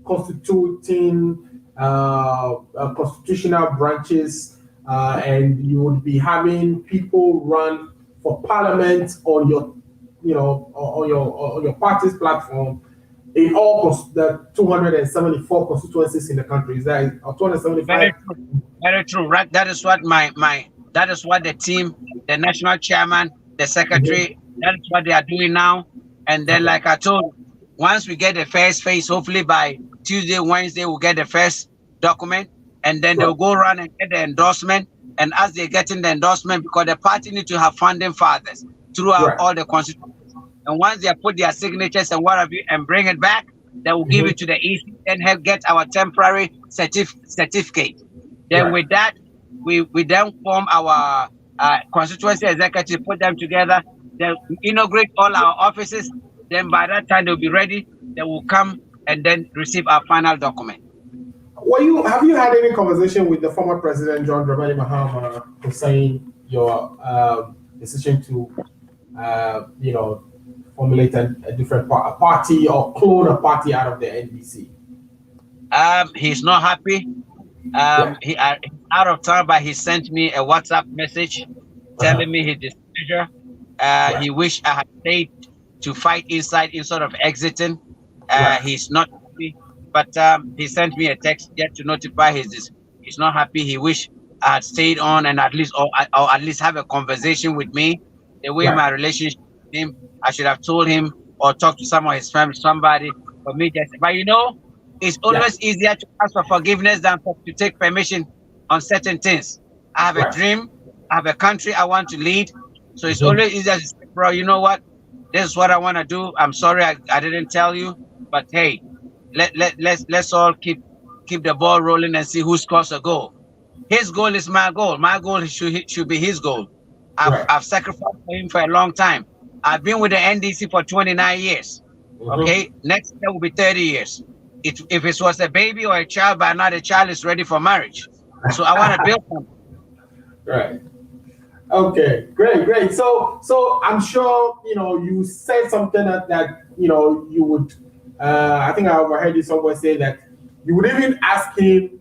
constituting constitutional branches, and you would be having people run for parliament on your, on your party's platform in all the 274 constituencies in the country. Is that 275? Very true. Right. That is what that is what the team, the national chairman, the secretary, that is what they are doing now. And then, like I told, once we get the first phase, hopefully by Tuesday, Wednesday, we'll get the first document, and then they'll go around and get the endorsement. And as they're getting the endorsement, because the party need to have founding fathers throughout all the constituencies. And once they put their signatures and what have you, and bring it back, they will give it to the EC and help get our temporary certificate. Then with that, we then form our constituency executive, put them together, then inaugurate all our offices. Then by that time they'll be ready. They will come and then receive our final document. Have you had any conversation with the former president John Dramani Mahama concerning your decision to formulate a different party or clone a party out of the NDC? He's not happy. He's out of town, but he sent me a WhatsApp message telling me his displeasure. He wished I had stayed to fight inside instead of exiting. He's not happy, but he sent me a text yet to notify he's not happy. He wished I had stayed on and at least or at least have a conversation with me. The way my relationship with him, I should have told him or talked to some of his family, somebody for me. But it's always easier to ask for forgiveness than to take permission on certain things. I have a dream, I have a country I want to lead, so it's always easier to say, bro, you know what? This is what I want to do. I'm sorry I didn't tell you, but hey, let's all keep the ball rolling and see who scores a goal. His goal is my goal. My goal should be his goal. I've sacrificed for him for a long time. I've been with the NDC for 29 years. Okay, next year will be 30 years. If it was a baby or a child, by now the child is ready for marriage. So I want to build something. Right. Okay, great. So I'm sure you said something that you would. I think I overheard you somewhere say that you would even ask him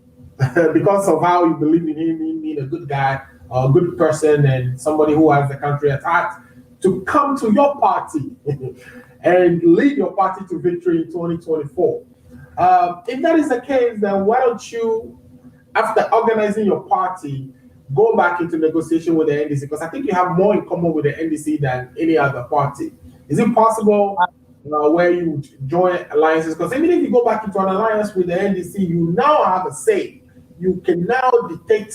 because of how you believe in him being a good guy, a good person, and somebody who has the country at heart, to come to your party and lead your party to victory in 2024. If that is the case, then why don't you, after organizing your party, go back into negotiation with the NDC? Because I think you have more in common with the NDC than any other party. Is it possible where you join alliances? Because even if you go back into an alliance with the NDC, you now have a say. You can now dictate,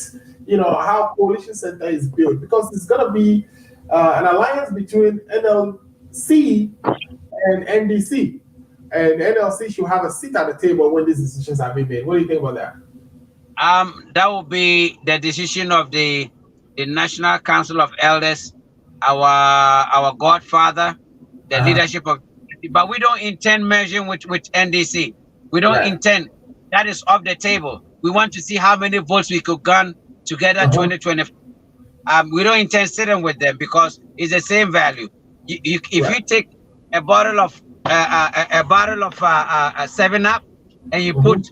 how coalition center is built, because it's going to be an alliance between NLC and NDC. And NLC should have a seat at the table when these decisions are being made. What do you think about that? That will be the decision of the National Council of Elders, our godfather, the leadership of. But we don't intend merging with NDC. We don't intend. That is off the table. We want to see how many votes we could gun together 2024. We don't intend sitting with them because it's the same value. If you take a bottle of 7-Up and you put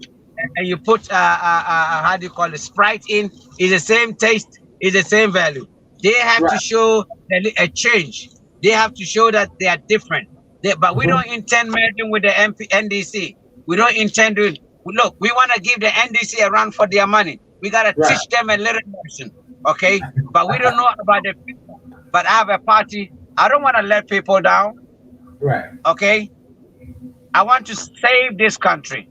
how do you call it, Sprite in, it's the same taste, it's the same value. They have to show a change. They have to show that they are different. But we don't intend merging with the NDC. We don't intend to. Look, we want to give the NDC a run for their money. We got to teach them a little lesson, okay? But we don't know about the people. But I have a party. I don't want to let people down, okay? I want to save this country.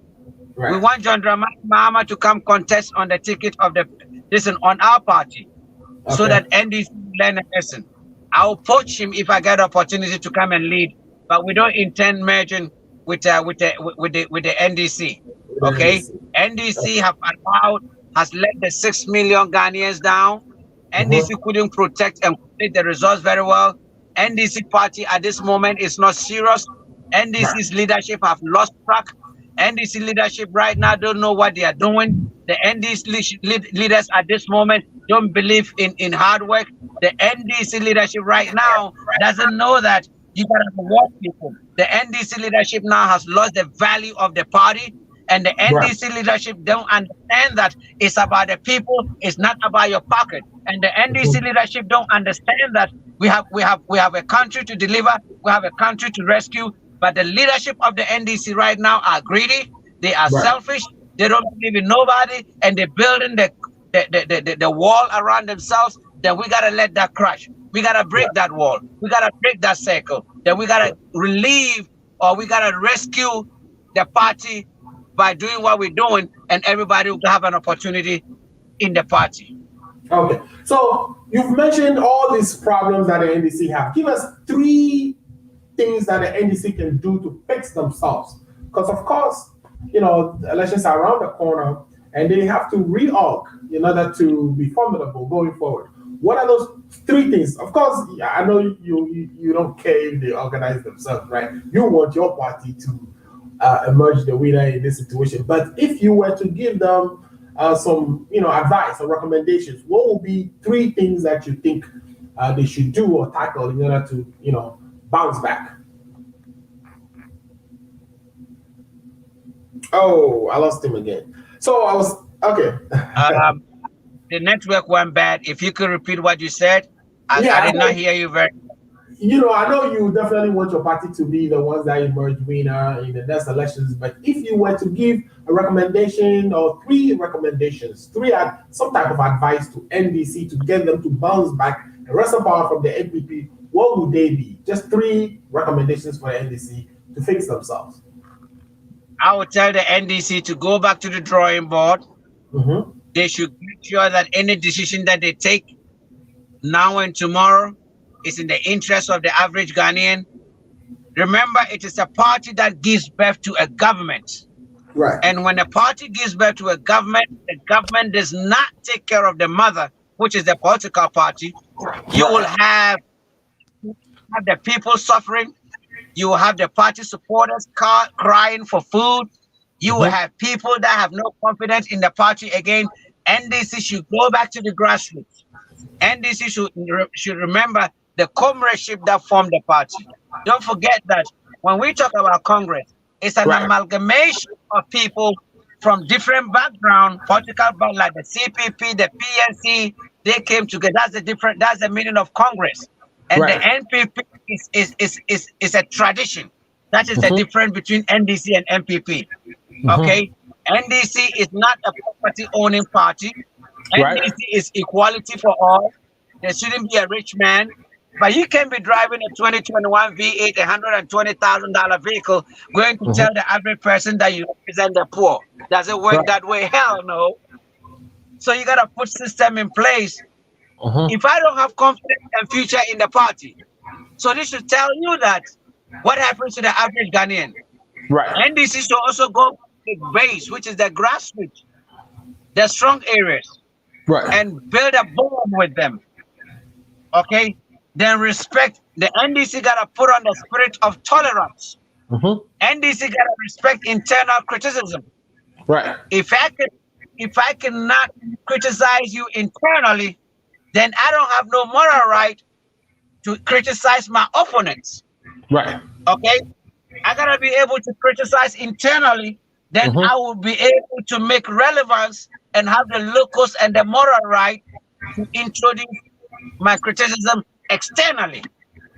We want John Dramani Mahama to come contest on the ticket of on our party, so that NDC will learn a lesson. I'll poach him if I get opportunity to come and lead, but we don't intend merging with the NDC. Okay, NDC has let the 6 million Ghanaians down. NDC couldn't protect and complete the results very well. NDC party at this moment is not serious. NDC's leadership have lost track. NDC leadership right now don't know what they are doing. The NDC leaders at this moment don't believe in hard work. The NDC leadership right now doesn't know that you gotta reward people. The NDC leadership now has lost the value of the party, and the NDC leadership don't understand that it's about the people, it's not about your pocket. And the NDC leadership don't understand that we have a country to deliver, we have a country to rescue. But the leadership of the NDC right now are greedy, they are selfish, they don't believe in nobody, and they're building the wall around themselves. Then we gotta let that crash. We gotta break that wall. We gotta break that circle. Then we gotta relieve, or we gotta rescue the party by doing what we're doing, and everybody will have an opportunity in the party. Okay, so you've mentioned all these problems that the NDC have. Give us 3 things that the NDC can do to fix themselves. Because of course, elections are around the corner and they have to reorg in order to be formidable going forward. What are those 3 things? Of course, I know you don't care if they organize themselves, right? You want your party to emerge the winner in this situation. But if you were to give them some advice or recommendations, what would be 3 things that you think they should do or tackle in order to bounce back? Oh, I lost him again. So I was okay. The network went bad. If you could repeat what you said, I did not hear you very. I know you definitely want your party to be the ones that emerge winner in the next elections. But if you were to give a recommendation or 3 recommendations, some type of advice to NDC to get them to bounce back and wrestle power from the NPP, what would they be? Just 3 recommendations for the NDC to fix themselves. I would tell the NDC to go back to the drawing board. They should make sure that any decision that they take now and tomorrow is in the interest of the average Ghanaian. Remember, it is a party that gives birth to a government. Right. And when a party gives birth to a government, the government does not take care of the mother, which is the political party. You will have the people suffering. You will have the party supporters crying for food. You will have people that have no confidence in the party again. NDC should go back to the grassroots. NDC should remember the comradeship that formed the party. Don't forget that when we talk about Congress, it's an amalgamation of people from different backgrounds, political background, like the CPP, the PNC. They came together. That's the meaning of Congress. And the NPP is a tradition. That is the difference between NDC and NPP. Okay, NDC is not a property-owning party. NDC is equality for all. There shouldn't be a rich man, but you can be driving a 2021 V8, $120,000 vehicle, going to tell the average person that you represent the poor. Does it work that way? Hell no. So you gotta put system in place. If I don't have confidence and future in the party, so this should tell you that what happens to the average Ghanaian. NDC should also go to the base, which is the grassroots, the strong areas, and build a bond with them. Okay, then respect. The NDC gotta put on the spirit of tolerance. NDC gotta respect internal criticism. Right. If I cannot criticize you internally, then I don't have no moral right to criticize my opponents. Right. Okay? I gotta be able to criticize internally, then I will be able to make relevance and have the locus and the moral right to introduce my criticism externally.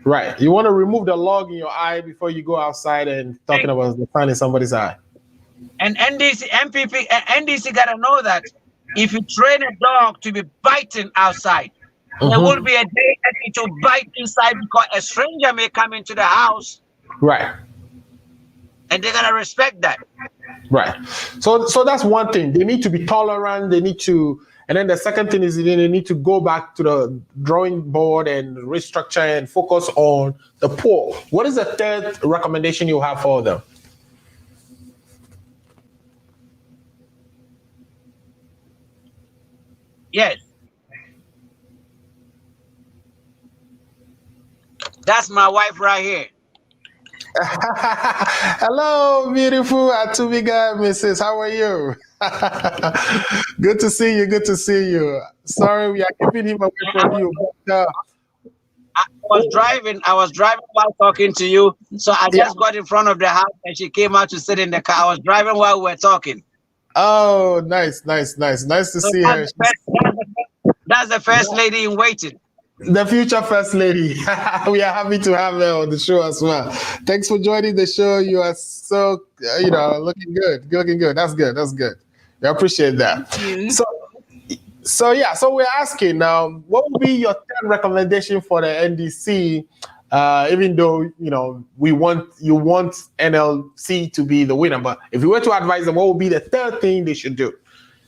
Right. You want to remove the log in your eye before you go outside and talking about the sun in somebody's eye. And NDC gotta know that if you train a dog to be biting outside, there will be a day that it will bite inside because a stranger may come into the house. Right. And they gotta respect that. Right. So that's one thing. They need to be tolerant. They need to, and then the second thing is they need to go back to the drawing board and restructure and focus on the poor. What is the third recommendation you have for them? Yes. That's my wife right here. Hello, beautiful Atubiga, Mrs. How are you? Good to see you. Good to see you. Sorry, we are keeping him away from you. But, I was driving while talking to you. So I just got in front of the house and she came out to sit in the car. I was driving while we were talking. Oh, nice to see her. That's the first lady in waiting. The future first lady. We are happy to have her on the show as well. Thanks for joining the show. You are so, looking good. That's good. We appreciate that. So we're asking now, what would be your third recommendation for the NDC? Even though you want NLC to be the winner, but if you were to advise them, what would be the third thing they should do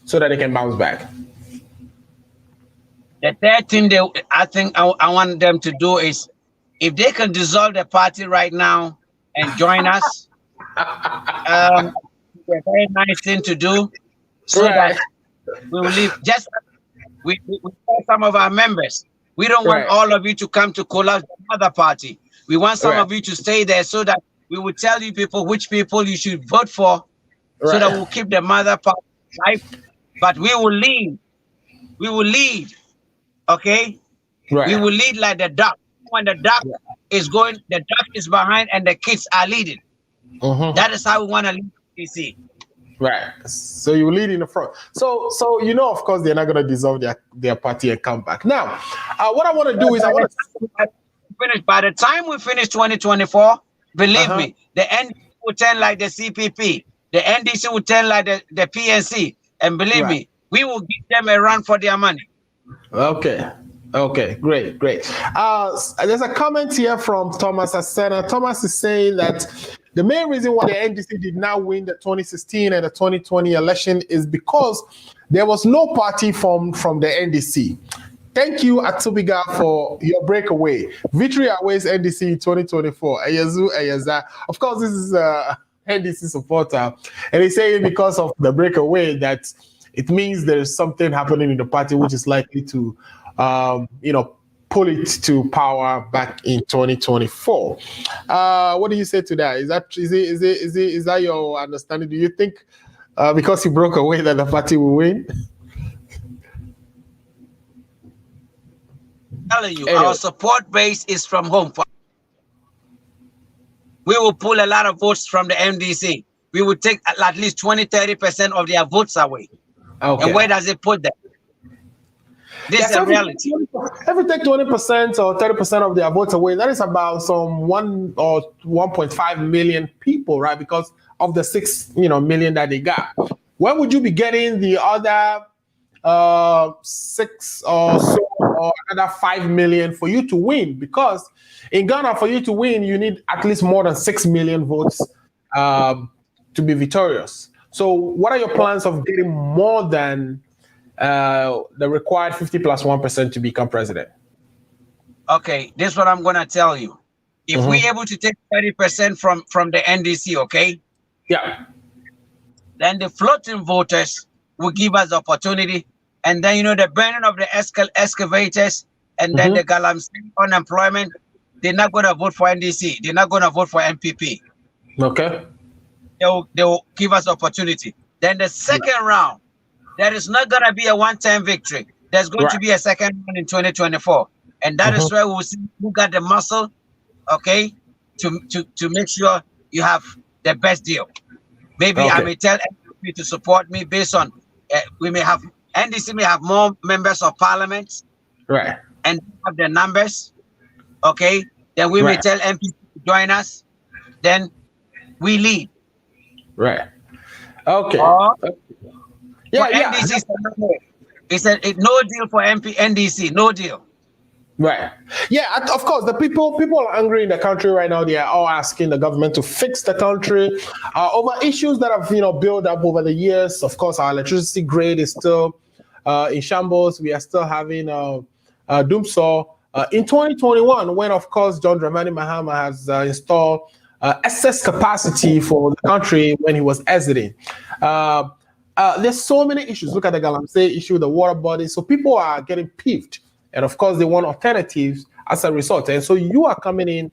so that they can bounce back? The third thing I think I want them to do is, if they can dissolve the party right now and join us, a very nice thing to do, so that we will leave. Just we tell some of our members, we don't want all of you to come to collapse the other party. We want some of you to stay there so that we will tell you which people you should vote for, so that we'll keep the mother party alive. But we will lead. We will lead. Okay? Right. We will lead like the duck. When the duck is going, the duck is behind and the kids are leading. That is how we want to lead DC. Right. So you lead in the front. So of course, they're not going to dissolve their party and come back. Now, what I want to do is I want to finish. By the time we finish 2024, believe me, the NDC will turn like the CPP. The NDC will turn like the PNC. And believe me, we will give them a run for their money. Okay, great. There's a comment here from Thomas Asena. Thomas is saying that the main reason why the NDC did not win the 2016 and the 2020 election is because there was no party formed from the NDC. Thank you, Atubiga, for your breakaway. Victory awaits NDC 2024. Ayazu. Of course, this is a NDC supporter, and he's saying because of the breakaway that it means there is something happening in the party which is likely to, pull it to power back in 2024. What do you say to that? Is that your understanding? Do you think because he broke away that the party will win? Telling you, our support base is from home. We will pull a lot of votes from the MDC. We will take at least 20-30% of their votes away. Okay. And where does it put them? This is a reality. If we take 20% or 30% of their votes away, that is about some 1 or 1.5 million people, right? Because of the 6 million that they got. Where would you be getting the other 6 or so, or another 5 million for you to win? Because in Ghana, for you to win, you need at least more than 6 million votes to be victorious. So what are your plans of getting more than the required 50+1% to become president? Okay, this is what I'm going to tell you. If we're able to take 30% from the NDC, okay? Yeah. Then the floating voters will give us the opportunity. And then, the burning of the excavators and then the galamsey unemployment, they're not going to vote for NDC. They're not going to vote for MPP. Okay. They will give us opportunity. Then the second round, there is not going to be a one-time victory. There's going to be a second round in 2024. And that is where we'll see who got the muscle, okay, to make sure you have the best deal. Maybe I may tell NDC to support me based on, NDC may have more members of parliament. Right. And have the numbers, okay? Then we may tell MPs to join us. Then we lead. Right. Okay. NDC, it's a no deal for NDC, no deal. Right. Yeah, of course, the people are angry in the country right now. They are all asking the government to fix the country over issues that have built up over the years. Of course, our electricity grid is still in shambles. We are still having doomsaw. In 2021, when of course John Dramani Mahama has installed excess capacity for the country when he was exiting. There's so many issues. Look at the Galamsey issue, the water body. So people are getting peeved. And of course, they want alternatives as a result. And so you are coming in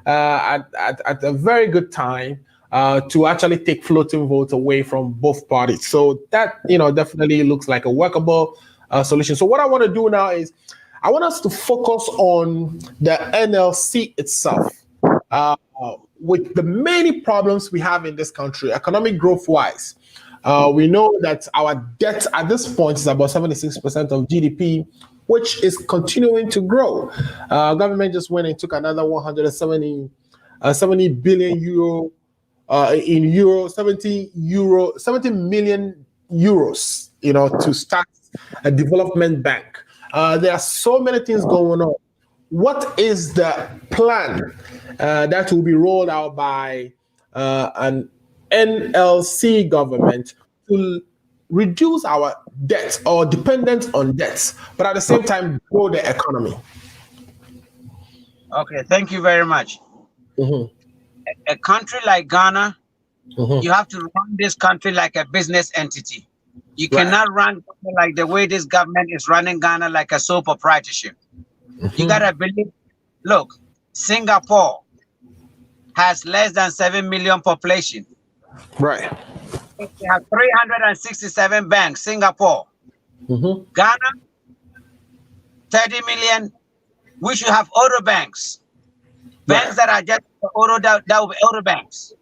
at a very good time to actually take floating votes away from both parties. So that, definitely looks like a workable solution. So what I want to do now is I want us to focus on the NLC itself. With the many problems we have in this country, economic growth-wise, we know that our debt at this point is about 76% of GDP, which is continuing to grow. Government just went and took another 70 billion euro in 70 million euros, to start a development bank. There are so many things going on. What is the plan that will be rolled out by an NLC government to reduce our debt or dependence on debts, but at the same time grow the economy? Okay, thank you very much. A country like Ghana, you have to run this country like a business entity. You cannot run like the way this government is running Ghana, like a sole proprietorship. You gotta believe. Look, Singapore has less than 7 million population. Right. They have 367 banks. Singapore, Ghana, 30 million. We should have auto banks. Banks that are just auto, that will be auto banks.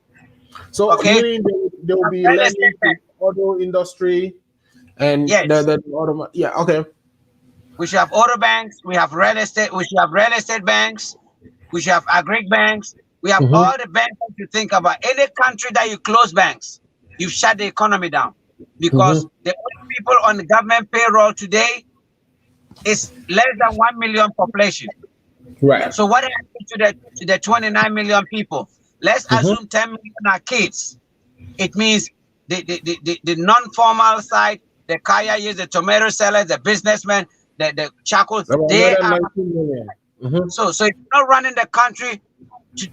So meaning there will be lending to auto industry and the auto. Yeah. Okay. We should have auto banks. We have real estate. We should have real estate banks. We should have agri banks. We have all the banks that you think about. Any country that you close banks, you shut the economy down, because the only people on the government payroll today is less than 1 million population. Right. So what happened to the 29 million people? Let's assume 10 million are kids. It means the non-formal side, the kaya, the tomato sellers, the businessmen, the charcoal, they are. So if you're not running the country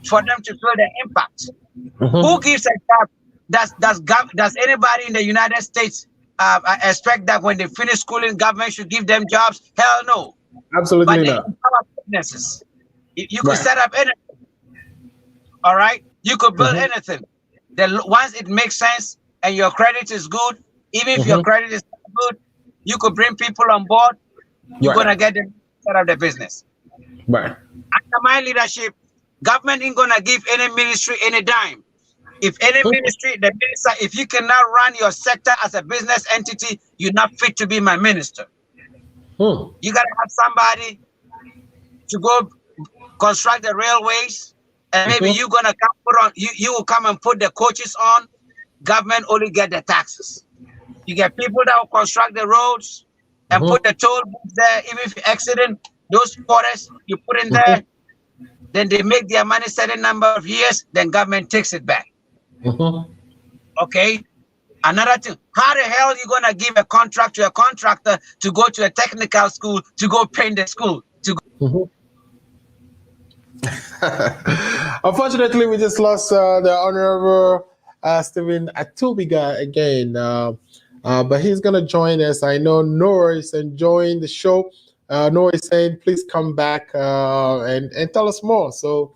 for them to feel the impact, who gives a job? Does anybody in the United States expect that when they finish schooling, government should give them jobs? Hell no. Absolutely not. Businesses. You could set up anything. All right, you could build anything. Then once it makes sense and your credit is good, even if your credit is not good, you could bring people on board. You're gonna get them set up the business. Right. Under my leadership, government ain't gonna give any ministry any dime. If any ministry, the minister, if you cannot run your sector as a business entity, you're not fit to be my minister. You gotta have somebody to go construct the railways, and maybe you're gonna come put on. You will come and put the coaches on. Government only get the taxes. You get people that will construct the roads and put the toll booths there. Even if you're exiting those forests, you put in there. Then they make their money certain number of years. Then government takes it back. Okay. Another thing, how the hell are you gonna give a contract to a contractor to go to a technical school to go paint the school? Unfortunately, we just lost the Honorable Stephen Atubiga again, but he's gonna join us. I know Noor is enjoying the show. Noor is saying, please come back and tell us more. So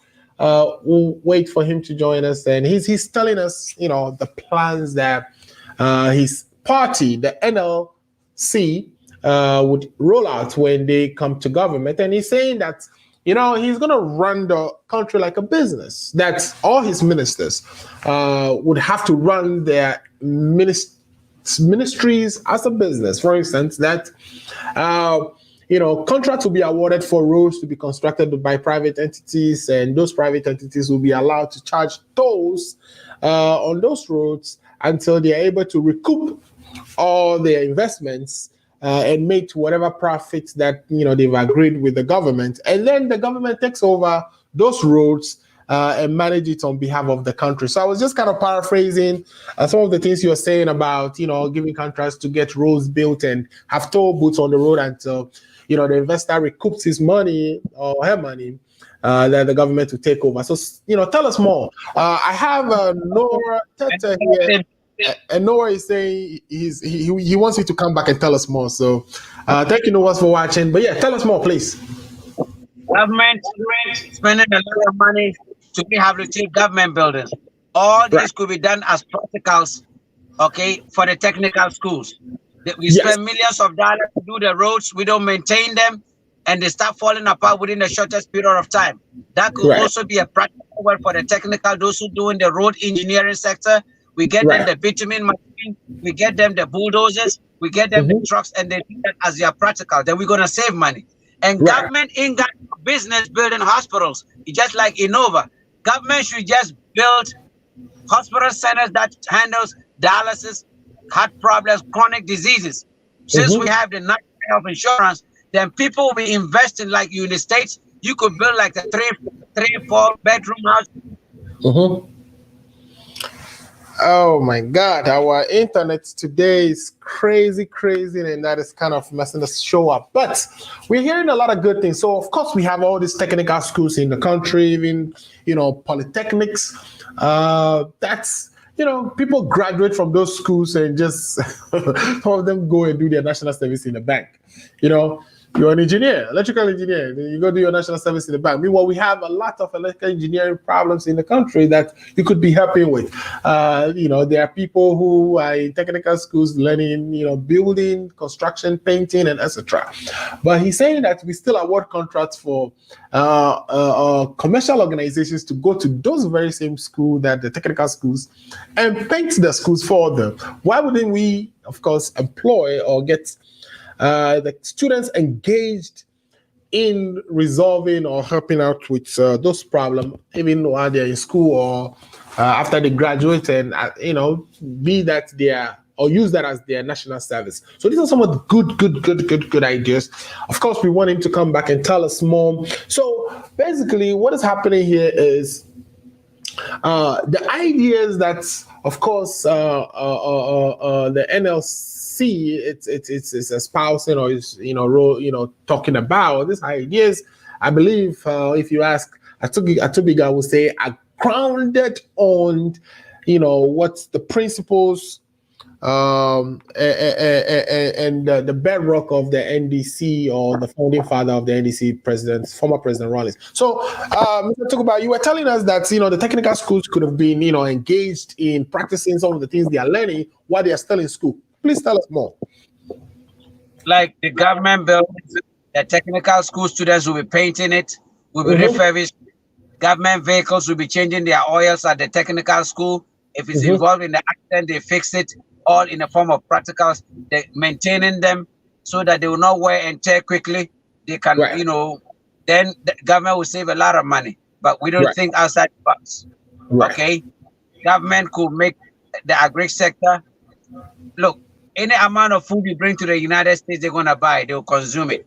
we'll wait for him to join us, and he's telling us, the plans that his party, the NLC, would roll out when they come to government. And he's saying that, he's going to run the country like a business, that all his ministers would have to run their ministries as a business. For instance, that, contracts will be awarded for roads to be constructed by private entities, and those private entities will be allowed to charge tolls on those roads until they are able to recoup all their investments and make whatever profits that they've agreed with the government, and then the government takes over those roads and manage it on behalf of the country. So I was just kind of paraphrasing some of the things you're saying about giving contracts to get roads built and have toll booths on the road until the investor recoups his money or her money that the government will take over. So tell us more. I have Nora Teta here. And Noah is saying he wants you to come back and tell us more. So thank you, Noah, for watching. But yeah, tell us more, please. Government spending a lot of money to rehabilitate government buildings. All this could be done as practicals, okay, for the technical schools. We spend millions of dollars to do the roads. We don't maintain them, and they start falling apart within the shortest period of time. That could also be a practical one for the technical, those who do in the road engineering sector. We get them the bitumen machine, we get them the bulldozers, we get them the trucks, and they do that as their practical. Then we're going to save money. And government ain't got business building hospitals. It's just like Innova. Government should just build hospital centers that handles dialysis, heart problems, chronic diseases. Since we have the national health insurance, then people will be investing like you in the States. You could build like a 3-4 bedroom house. Oh my God, our internet today is crazy, and that is kind of messing the show up. But we're hearing a lot of good things. So of course we have all these technical schools in the country, even polytechnics. That's people graduate from those schools and just some of them go and do their national service in the bank. You're an engineer, electrical engineer, then you go do your national service in the bank. Meanwhile, we have a lot of electrical engineering problems in the country that you could be helping with. There are people who are in technical schools learning, building, construction, painting, and etc. But he's saying that we still award contracts for commercial organizations to go to those very same schools, that the technical schools, and paint the schools for them. Why wouldn't we, of course, employ or get the students engaged in resolving or helping out with those problems, even while they're in school or after they graduate, and be that or use that as their national service. So these are some of the good ideas. Of course, we want him to come back and tell us more. So basically, what is happening here is the ideas that, of course, the NLC it's espousing or is talking about these ideas. I believe if you ask Atubiga, will say are grounded on what's the principles and the bedrock of the NDC, or the founding father of the NDC, former President Rawlings. So, Mr. Atubiga, you were telling us that the technical schools could have been engaged in practicing some of the things they are learning while they are still in school. Please tell us more. Like the government buildings, the technical school students will be painting it, will be refurbished. Government vehicles will be changing their oils at the technical school. If it's involved in the accident, they fix it, all in the form of practicals. They're maintaining them so that they will not wear and tear quickly. They can, then the government will save a lot of money. But we don't think outside the box. Okay? Government could make the agri sector. Look, any amount of food you bring to the United States, they're going to buy. They'll consume it.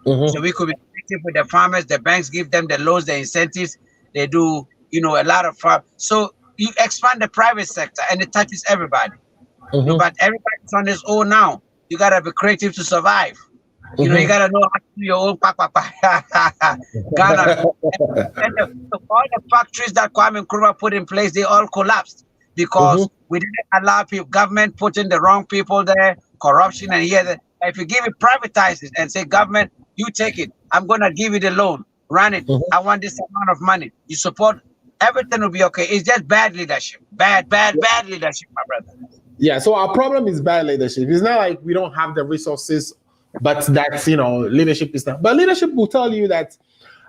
So we could be active with the farmers. The banks give them the loans, the incentives. They do, a lot of farm. So you expand the private sector, and it touches everybody. But everybody's on his own now. You got to be creative to survive. You got to know how to do your own Ghana. All the factories that Kwame Nkrumah put in place, they all collapsed. Because we didn't allow people, government putting the wrong people there, corruption, and if you give it, privatize it and say, government, you take it. I'm going to give you the loan. run it. I want this amount of money. You support, everything will be okay. It's just bad leadership. Bad leadership, my brother. Yeah, so our problem is bad leadership. It's not like we don't have the resources, but that's, leadership is not. But leadership will tell you that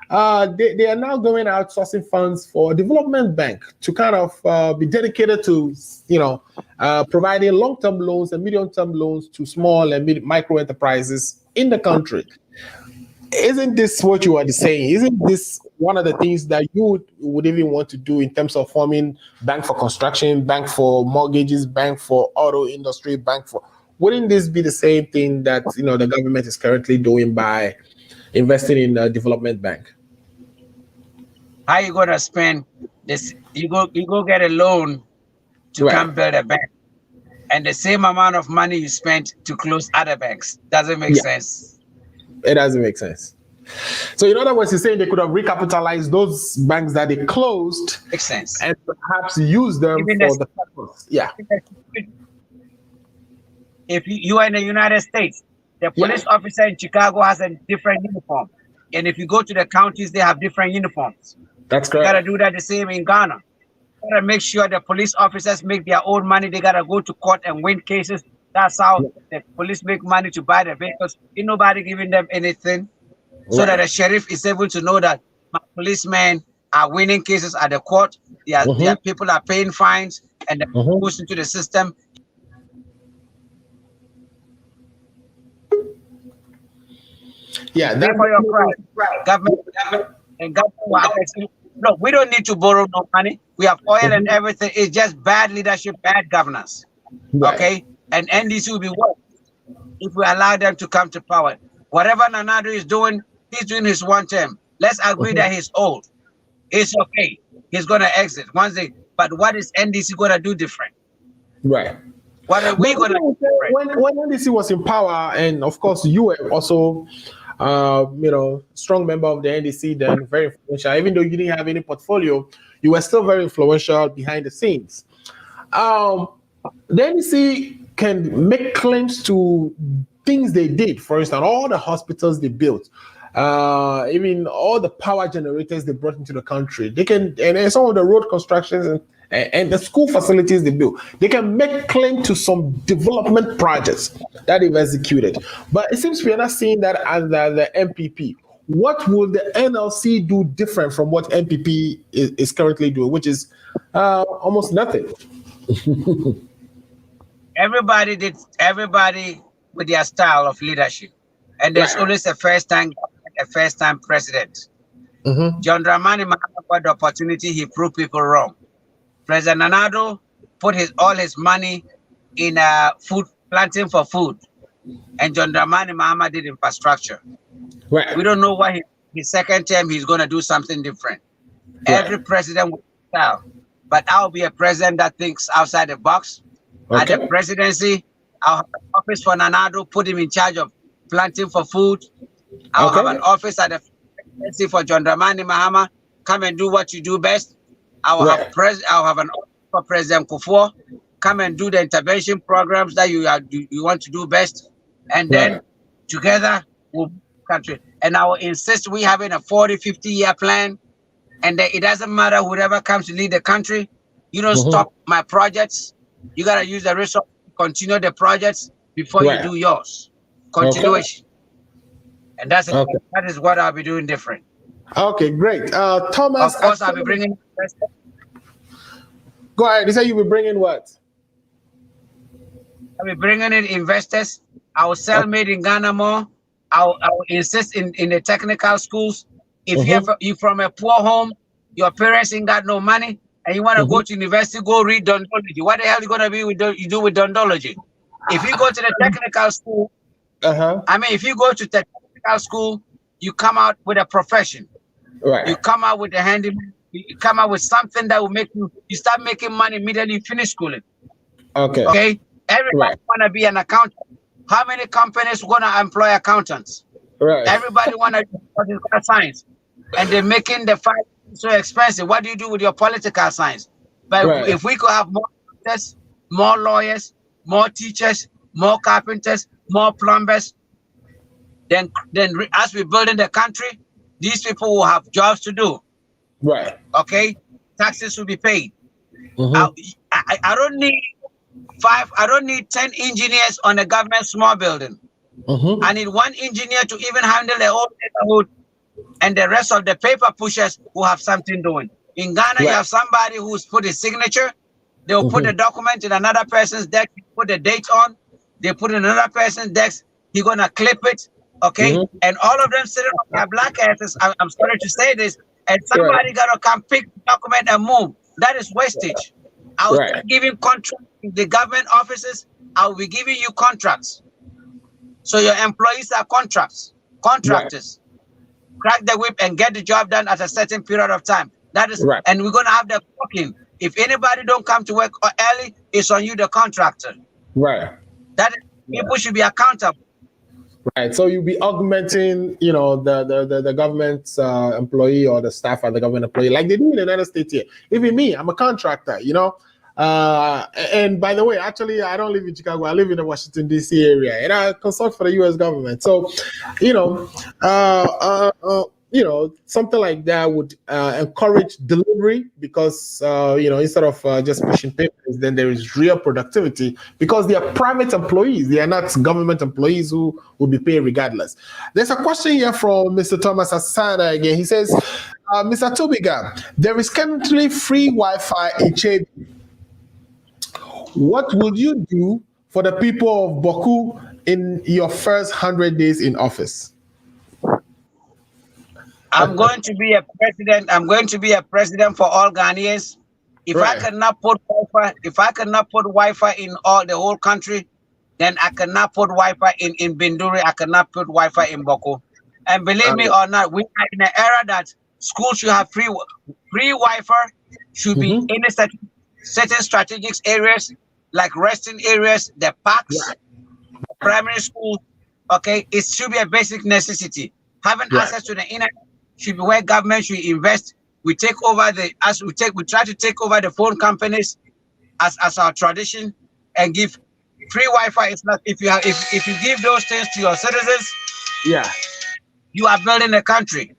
they are now going out sourcing funds for a development bank to kind of be dedicated to, providing long-term loans and medium-term loans to small and micro enterprises in the country. Isn't this what you are saying? Isn't this one of the things that you would even want to do in terms of forming bank for construction, bank for mortgages, bank for auto industry, bank for... Wouldn't this be the same thing that, the government is currently doing by investing in a development bank? How you going to spend this? You go get a loan to come build a bank, and the same amount of money you spent to close other banks. Doesn't make sense. It doesn't make sense. So in other words, you're saying they could have recapitalized those banks that they closed. Makes sense. And perhaps use them for the purpose. Yeah. If you are in the United States, the police officer in Chicago has a different uniform. And if you go to the counties, they have different uniforms. That's correct. You gotta do that the same in Ghana. You gotta make sure the police officers make their own money. They gotta go to court and win cases. That's how the police make money to buy the vehicles. Ain't nobody giving them anything. So that the sheriff is able to know that my policemen are winning cases at the court. Their people are paying fines and they're pushed into the system. Yeah, that's for your pride. Government and government will affect you. No, we don't need to borrow no money. We have oil and everything. It's just bad leadership, bad governance. Okay? And NDC will be worse if we allow them to come to power. Whatever Nanado is doing, he's doing his one term. Let's agree that he's old. It's okay. He's going to exit. But what is NDC going to do different? Right. What are we going to do different? When NDC was in power, and of course you were also, strong member of the NDC then, very influential. Even though you didn't have any portfolio, you were still very influential behind the scenes. The NDC can make claims to things they did. For instance, all the hospitals they built, even all the power generators they brought into the country. They can, and some of the road constructions and the school facilities they built. They can make claim to some development projects that they've executed. But it seems we are not seeing that under the MPP. What will the NLC do different from what MPP is currently doing, which is almost nothing? Everybody with their style of leadership, and there's always a first-time president. John Dramani Mahama got the opportunity. He proved people wrong. President Nanado put all his money in food planting for food, and John Dramani Mahama did infrastructure. Right. We don't know why his second term he's going to do something different. Every president will style, but I'll be a president that thinks outside the box. At the presidency, I'll have an office for Nanado, put him in charge of planting for food. I'll have an office at the presidency for John Dramani Mahama. Come and do what you do best. I'll have an office for President Kufuor. Come and do the intervention programs that you want to do best. And then together we'll country. And I will insist we having a 40, 50-year plan. And that it doesn't matter whoever comes to lead the country. You don't stop my projects. You got to use the resource to continue the projects before you do yours. Continuation. And that is what I'll be doing different. Okay, great. Thomas. Of course, I'll be bringing investors. Go ahead. You say you'll be bringing what? I'll be bringing in investors. I will sell made in Ghana more. I will insist in the technical schools. If you're from a poor home, your parents ain't got no money, and you want to go to university, go read dondology. What the hell are you going to be with dondology? If you go to the technical school, if you go to the technical school, you come out with a profession. Right. You come out with a handyman. You come out with something that will make you start making money immediately you finish schooling. Okay. Everybody want to be an accountant. How many companies want to employ accountants? Right. Everybody want to do political science, and they're making the fight so expensive. What do you do with your political science? But if we could have more doctors, more lawyers, more teachers, more carpenters, more plumbers, then as we're building the country, these people will have jobs to do. Right. Okay, taxes will be paid. Mhm. I don't need 5. I don't need 10 engineers on a government small building. Mhm. I need 1 engineer to even handle the whole neighborhood, and the rest of the paper pushers who have something doing. In Ghana, you Right. have somebody who's put his signature. They'll put the document in another person's desk, put the date on. They put in another person's desk. He's gonna clip it, okay? And all of them sitting on their black asses. I'm sorry to say this, and somebody gotta come pick the document and move. That is wastage. I will start giving contracts in the government offices. I will be giving you contracts. So your employees are contractors. Crack the whip and get the job done at a certain period of time. That is, and we're gonna have the clocking. If anybody don't come to work early, it's on you, the contractor. Right. That is, people should be accountable. Right. So you'll be augmenting, the government employee or the staff at the government employee, like they do in the United States here. Even me, I'm a contractor, and by the way, actually, I don't live in Chicago. I live in the Washington, D.C. area, and I consult for the U.S. government. So, something like that would encourage delivery because, instead of just pushing papers, then there is real productivity because they are private employees. They are not government employees who will be paid regardless. There's a question here from Mr. Thomas Asada again. He says, Mr. Atubiga, there is currently free Wi-Fi in Chebi. What will you do for the people of Boku in your first 100 days in office? I'm going to be a president. I'm going to be a president for all Ghanaians. If I cannot put Wi-Fi in the whole country, then I cannot put Wi-Fi in Binduri. I cannot put Wi-Fi in Boku. And believe me or not, we are in an era that schools should have free Wi-Fi. Should be in a certain strategic areas like resting areas, the parks, primary schools. Okay, it should be a basic necessity. Having access to the internet should be where government should invest. We try to take over the phone companies as our tradition and give free Wi-Fi. It's not if you give those things to your citizens, you are building a country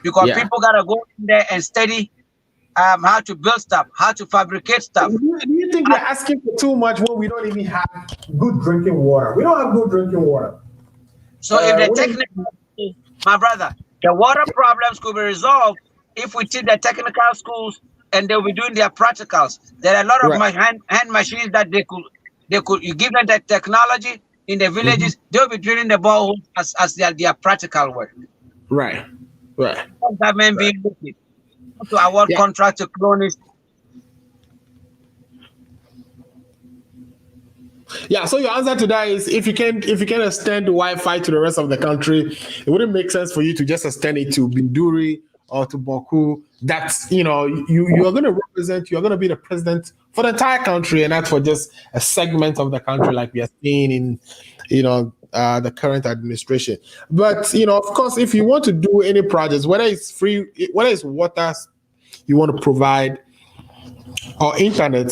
because people gotta go in there and study how to build stuff, how to fabricate stuff. Do you think we're asking for too much when we don't even have good drinking water? We don't have good drinking water. So if the technical, my brother, the water problems could be resolved if we teach the technical schools and they'll be doing their practicals. There are a lot of hand machines that they could you give them the technology in the villages, they'll be drilling the boreholes as their practical work. Right. Government being wicked to award contract to cronies. Yeah, so your answer to that is if you can extend the Wi-Fi to the rest of the country, it wouldn't make sense for you to just extend it to Binduri or to Boku. That's you're going to represent, you're going to be the president for the entire country and not for just a segment of the country like we are seeing in the current administration. But of course, if you want to do any projects, whether it's free, whether it's water you want to provide or internet,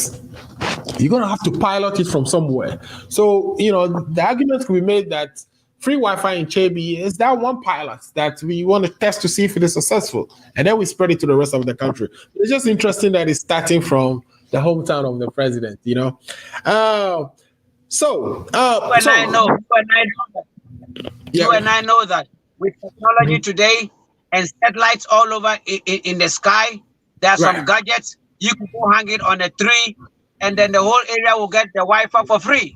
you're going to have to pilot it from somewhere. So, the argument could be made that free Wi-Fi in Chebi is that one pilot that we want to test to see if it is successful. And then we spread it to the rest of the country. It's just interesting that it's starting from the hometown of the president, I know that with technology today and satellites all over in the sky, there are some gadgets. You can go hang it on a tree, and then the whole area will get the Wi-Fi for free.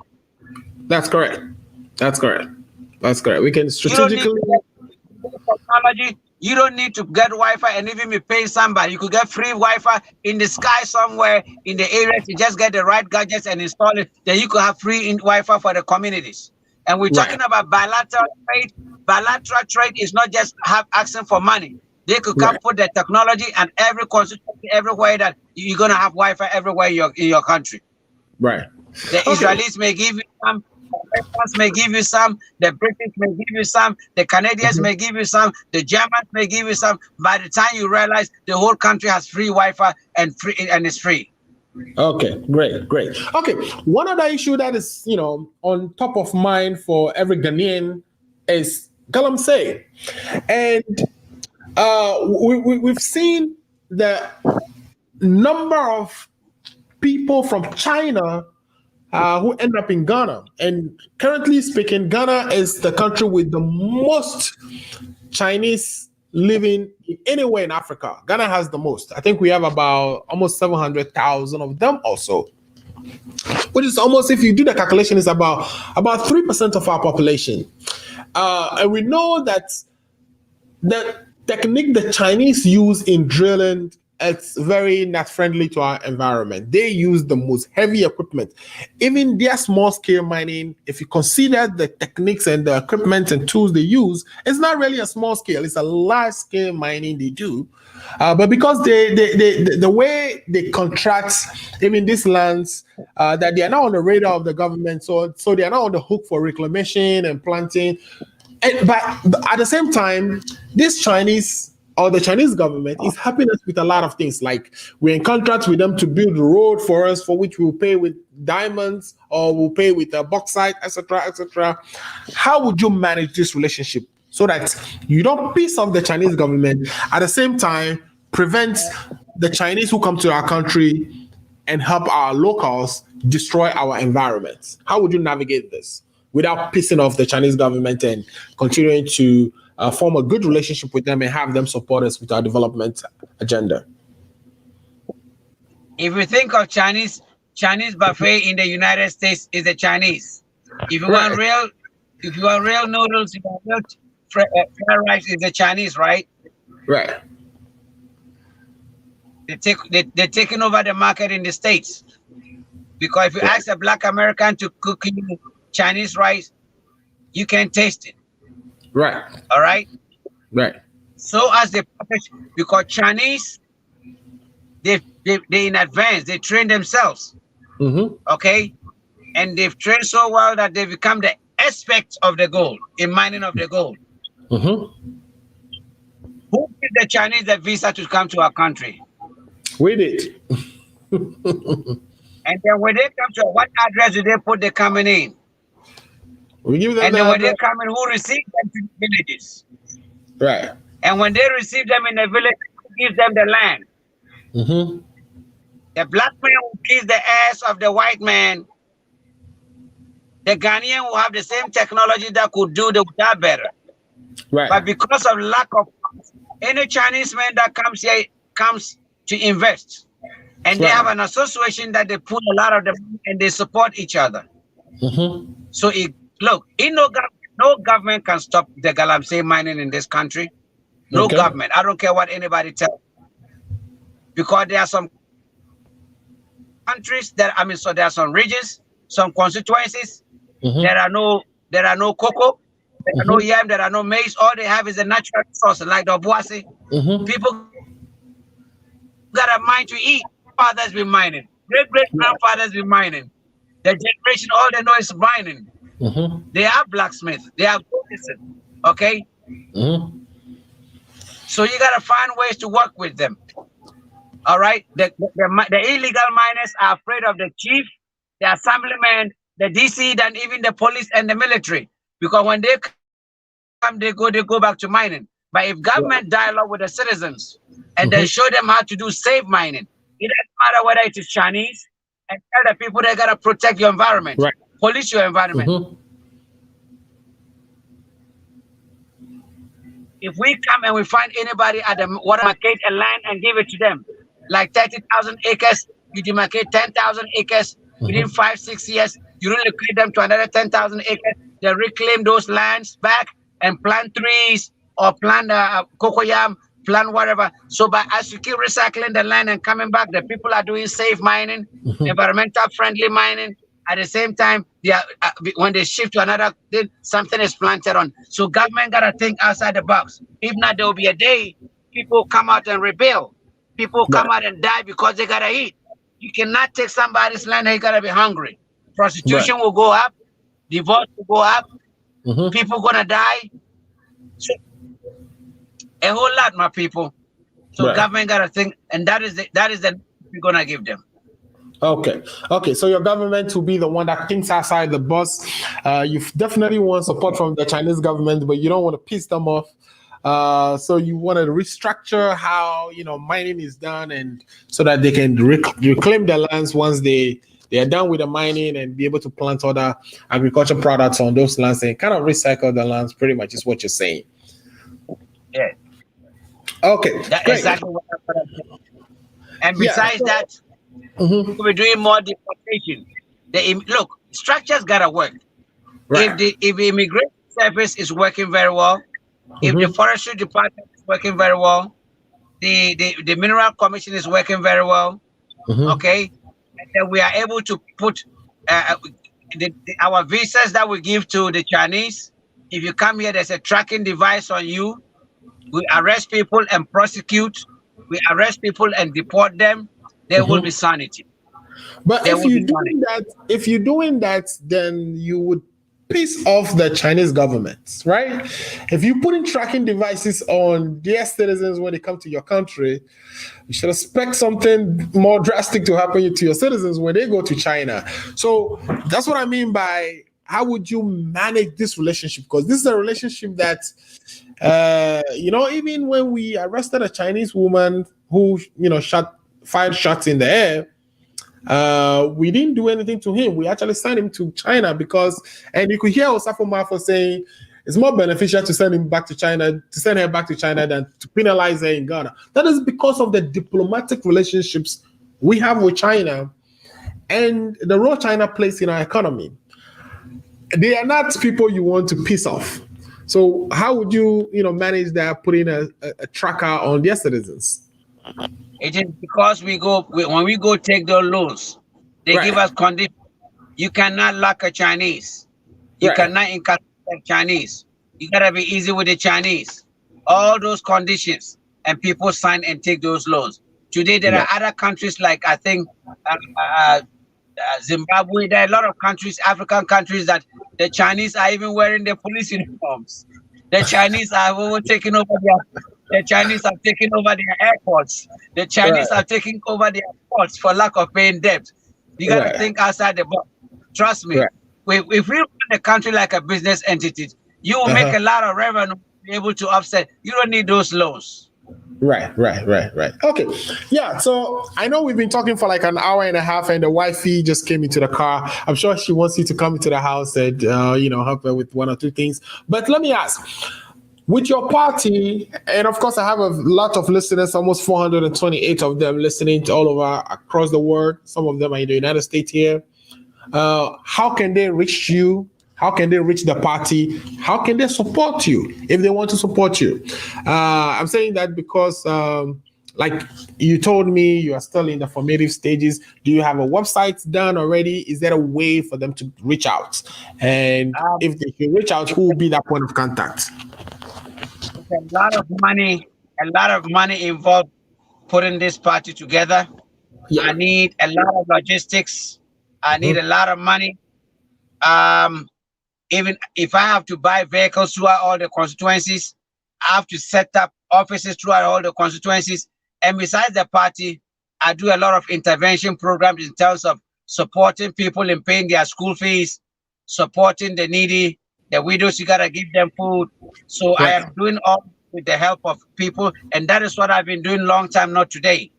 That's correct. We can strategically. You don't need to get Wi-Fi and even be paying somebody. You could get free Wi-Fi in the sky somewhere in the area to just get the right gadgets and install it. Then you could have free Wi-Fi for the communities. And we're talking about bilateral trade. Bilateral trade is not just asking for money. They could come put the technology and every constituency everywhere that you're gonna have Wi-Fi everywhere in your country. Right. The Israelis may give you some, the Americans may give you some, the British may give you some, the Canadians may give you some, the Germans may give you some. By the time you realize the whole country has free Wi-Fi and it's free. Okay, great. Okay, one other issue that is on top of mind for every Ghanaian is Galamsey. And We've seen the number of people from China who end up in Ghana. And currently speaking, Ghana is the country with the most Chinese living anywhere in Africa. Ghana has the most. I think we have about almost 700,000 of them also, which is almost, if you do the calculation, is about 3% of our population. And we know that the technique the Chinese use in drilling, it's very not friendly to our environment. They use the most heavy equipment. Even their small scale mining, if you consider the techniques and the equipment and tools they use, it's not really a small scale, it's a large scale mining they do. But because the way they contract even these lands, that they are not on the radar of the government, so they are not on the hook for reclamation and planting. But at the same time, this Chinese or the Chinese government is helping us with a lot of things. Like we're in contracts with them to build a road for us, for which we'll pay with diamonds or we'll pay with bauxite, etc., etc. How would you manage this relationship so that you don't piss off the Chinese government, at the same time prevent the Chinese who come to our country and help our locals destroy our environment? How would you navigate this without pissing off the Chinese government and continuing to form a good relationship with them and have them support us with our development agenda? If you think of Chinese buffet in the United States is the Chinese. If you want real noodles, if you want real fried rice, is the Chinese, right? Right. They're taking over the market in the States. Because if you ask a Black American to cook you Chinese rice, you can taste it. Right. All right. Right. So as the because Chinese, they in advance, they train themselves. Mm-hmm. Okay, and they've trained so well that they become the experts of the gold in mining of the gold. Mm-hmm. Who gives the Chinese the visa to come to our country? We did. And then when they come to what address do they put the coming in? We give them and then when they come in, who receive them to the villages? Right. And when they receive them in the village, who gives them the land? Mm-hmm. The black man will kiss the ass of the white man. The Ghanaian will have the same technology that could do that better. Right. But because of lack of any Chinese man that comes here comes to invest. And they have an association that they put a lot of them and they support each other. Mm-hmm. So look, no government can stop the Galamsey mining in this country. No government. I don't care what anybody tells. Because there are some countries that so there are some regions, some constituencies. Mm-hmm. There are no cocoa, there are no yam, there are no maize. All they have is a natural resource like the Obuasi. Mm-hmm. People got a mind to eat. Fathers be mining. Great-great-grandfathers be mining. The generation, all they know is mining. Mm-hmm. They are blacksmiths. They are artisans. Okay? Mm-hmm. So you got to find ways to work with them. All right? The illegal miners are afraid of the chief, the assemblyman, the DC, and even the police and the military. Because when they come, they go back to mining. But if government dialogue with the citizens and they show them how to do safe mining, it doesn't matter whether it is Chinese, and tell the people they gotta protect your environment, police your environment. Mm-hmm. If we come and we find anybody at the water market a land and give it to them, like 30,000 acres, you demarcate 10,000 acres within 5-6 years, you relocate them to another 10,000 acres, they reclaim those lands back and plant trees or plant cocoyam, plant whatever. So as you keep recycling the land and coming back, the people are doing safe mining, environmental friendly mining. At the same time, they are, when they shift to another, something is planted on. So government got to think outside the box. If not, there will be a day people come out and rebel. People come out and die because they got to eat. You cannot take somebody's land and you got to be hungry. Prostitution will go up. Divorce will go up. People going to die. So, a whole lot, my people. So government got to think, and that is the we're going to give them. Okay. So your government will be the one that thinks outside the box. You definitely want support from the Chinese government, but you don't want to piss them off. So you want to restructure how mining is done, and so that they can reclaim the lands once they are done with the mining and be able to plant other agriculture products on those lands and kind of recycle the lands. Pretty much is what you're saying. Yeah. Okay. That's great. exactly what I'm saying. And besides that, we're doing more deportation. Look, structures gotta work. Right. If the immigration service is working very well, if the forestry department is working very well, the mineral commission is working very well, okay, and then we are able to put our visas that we give to the Chinese. If you come here, there's a tracking device on you. We arrest people and prosecute. We arrest people and deport them. There will be sanity. But if you're doing that, then you would piss off the Chinese government, right? If you put in tracking devices on their citizens when they come to your country, you should expect something more drastic to happen to your citizens when they go to China. So that's what I mean by how would you manage this relationship? Because this is a relationship that, even when we arrested a Chinese woman who, fired shots in the air, we didn't do anything to him. We actually sent him to China and you could hear Osafo Mafo saying it's more beneficial to send her back to China than to penalize her in Ghana. That is because of the diplomatic relationships we have with China and the role China plays in our economy. They are not people you want to piss off. So how would you, manage that, putting a tracker on their citizens? It is because when we go take those loans, they give us conditions. You cannot lock a Chinese. You cannot incarcerate Chinese. You gotta be easy with the Chinese. All those conditions, and people sign and take those loans. Today there are other countries like I think Zimbabwe. There are a lot of countries, African countries, that the Chinese are even wearing their police uniforms. The Chinese are taking over the Chinese are taking over their airports. The Chinese are taking over their ports for lack of paying debt. You got to think outside the box. Trust me. If we run the country like a business entity, you will make a lot of revenue, be able to offset. You don't need those loans. Right. Okay. Yeah. So I know we've been talking for like an hour and a half, and the wifey just came into the car. I'm sure she wants you to come into the house and help her with one or two things. But let me ask, with your party, and of course I have a lot of listeners, almost 428 of them listening to all over across the world. Some of them are in the United States here. How can they reach you? How can they reach the party? How can they support you if they want to support you? I'm saying that because, like you told me, you are still in the formative stages. Do you have a website done already? Is there a way for them to reach out? And if they can reach out, who will be that point of contact? A lot of money involved putting this party together. I need a lot of logistics. I need a lot of money. Even if I have to buy vehicles throughout all the constituencies, I have to set up offices throughout all the constituencies. And besides the party, I do a lot of intervention programs in terms of supporting people in paying their school fees, supporting the needy, the widows. You gotta give them food. So I am doing all with the help of people, and that is what I've been doing long time, not today.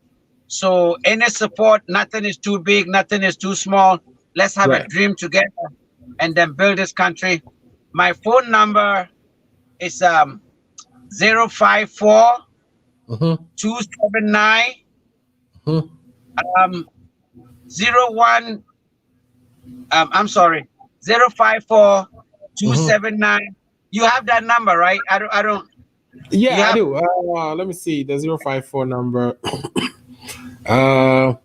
So any support, nothing is too big, nothing is too small. Let's have a dream together and then build this country. My phone number is 054 279 01. I'm sorry, 054 279. You have that number, right? I don't. Yeah, I do. Let me see the 054 number. And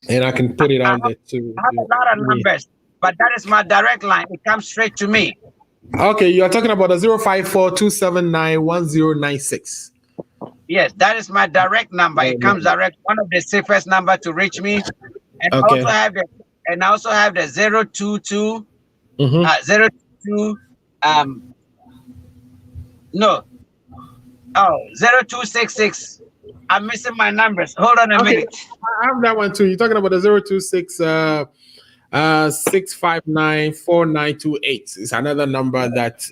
I can put it on there too. I have a lot of numbers, but that is my direct line. It comes straight to me. Okay, you're talking about the 054 279 1096. Yes, that is my direct number. It comes direct. One of the safest number to reach me. And I also have the 022 022 0266. I'm missing my numbers. Hold on a minute. I have that one too. You're talking about the 026 659-4928 is another number that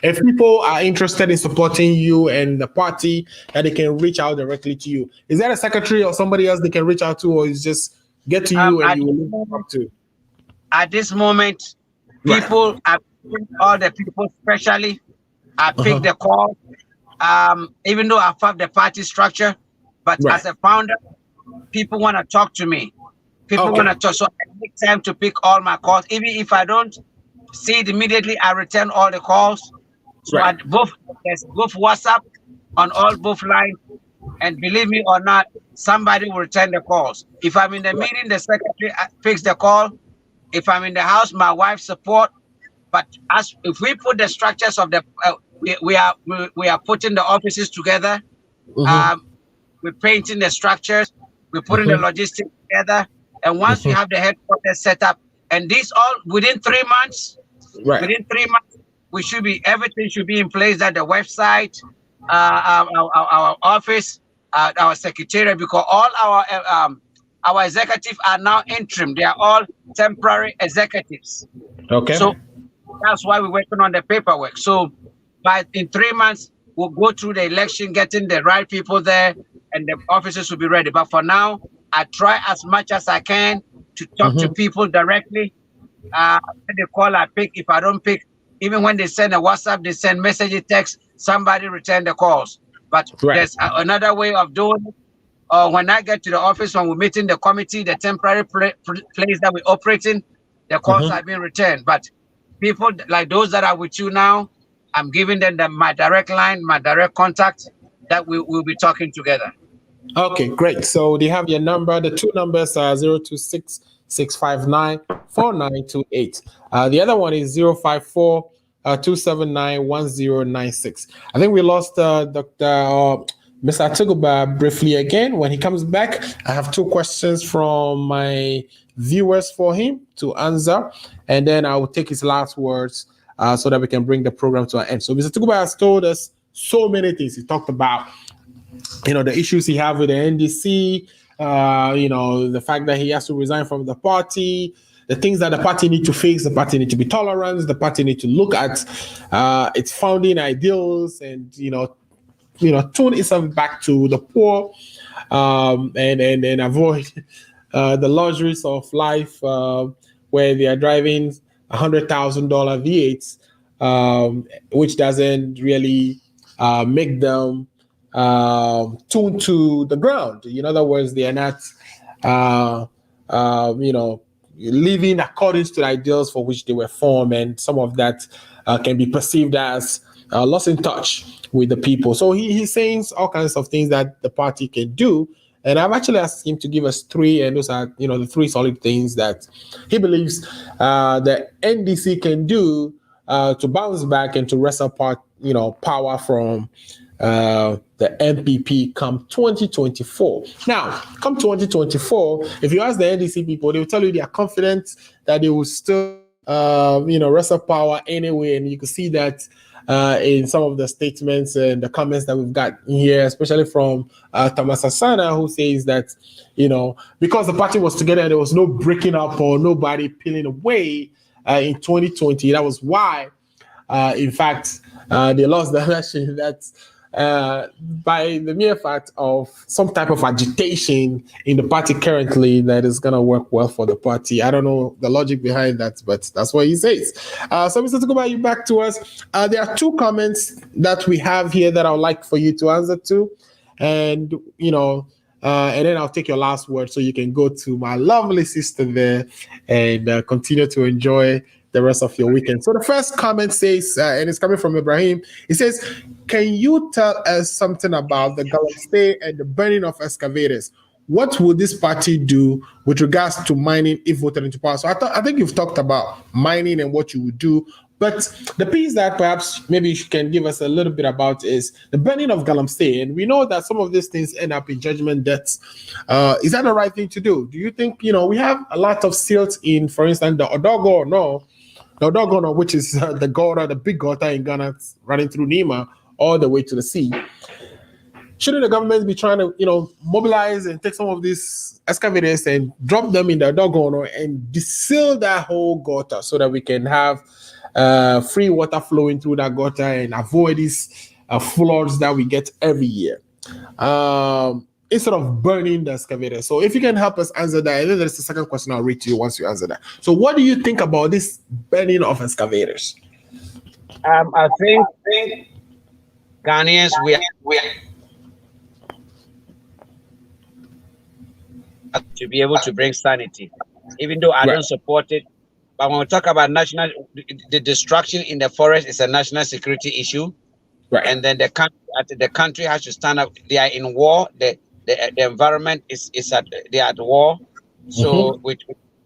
if people are interested in supporting you and the party, that they can reach out directly to you. Is there a secretary or somebody else they can reach out to, or is just get to you and you will link up to? At this moment, people are all the people, especially I pick the call. Even though I have the party structure, but as a founder, people want to talk to me. People want to talk, so I take time to pick all my calls. Even if I don't see it immediately, I return all the calls. So there's both WhatsApp on both lines, and believe me or not, somebody will return the calls. If I'm in the meeting, the secretary picks the call. If I'm in the house, my wife support. But if we put the structures of the, we are putting the offices together. We're painting the structures. We're putting the logistics together. And once we have the headquarters set up, and this all within 3 months, within 3 months, everything should be in place. That the website, our office, our secretariat, because all our executives are now interim. They are all temporary executives. Okay. So that's why we're working on the paperwork. So in 3 months, we'll go through the election, getting the right people there, and the officers will be ready. But for now, I try as much as I can to talk to people directly. When they call, I pick. If I don't pick, even when they send a WhatsApp, they send messages, text, somebody return the calls. But there's another way of doing it. When I get to the office, when we're meeting the committee, the temporary place that we're operating, the calls have been returned. But people like those that are with you now, I'm giving them my direct line, my direct contact, that we will be talking together. Okay, great. So they have your number. The two numbers are 026-659-4928. The other one is 054-279-1096. I think we lost Dr. Mr. Atubiga briefly again. When he comes back, I have two questions from my viewers for him to answer, and then I will take his last words so that we can bring the program to an end. So Mr. Atubiga has told us so many things. He talked about the issues he have with the NDC, the fact that he has to resign from the party, the things that the party need to fix. The party need to be tolerant. The party need to look at its founding ideals and, tune itself back to the poor and avoid the luxuries of life where they are driving $100,000 V8s, which doesn't really make them tuned to the ground. In other words, they are not, living according to the ideals for which they were formed, and some of that can be perceived as lost in touch with the people. So he's saying all kinds of things that the party can do, and I've actually asked him to give us three, and those are the three solid things that he believes the NDC can do to bounce back and to wrest apart power from the MPP come 2024. Now, come 2024, if you ask the NDC people, they will tell you they are confident that they will still, wrest up power anyway. And you can see that in some of the statements and the comments that we've got here, especially from Thomas Asana, who says that, because the party was together, there was no breaking up or nobody peeling away in 2020. That was why, in fact, they lost the election. That's by the mere fact of some type of agitation in the party currently that is going to work well for the party. I don't know the logic behind that, but that's what he says. So Mr. Atubiga, you back to us. There are two comments that we have here that I would like for you to answer to. And, and then I'll take your last word so you can go to my lovely sister there and continue to enjoy the rest of your weekend. So the first comment says, and it's coming from Ibrahim, it says, can you tell us something about the Galamsey and the burning of excavators? What would this party do with regards to mining if voted into power? So I think you've talked about mining and what you would do, but the piece that perhaps maybe you can give us a little bit about is the burning of Galamsey. And we know that some of these things end up in judgment debts. Is that the right thing to do? Do you think, we have a lot of silt in, for instance, the Odogo or no? The Odogono, which is the big gutter in Ghana running through Nima all the way to the sea. shouldn't the government be trying to, mobilize and take some of these excavators and drop them in the doggone and deseal that whole gutter so that we can have free water flowing through that gutter and avoid these floods that we get every year, instead of burning the excavator? So if you can help us answer that, and then there's the second question I'll read to you once you answer that. So what do you think about this burning of excavators? I think Ghanaians, we to be able to bring sanity, even though I don't support it. But when we talk about the destruction in the forest is a national security issue, right? And then the country has to stand up. They are in war. The environment they are at war. So we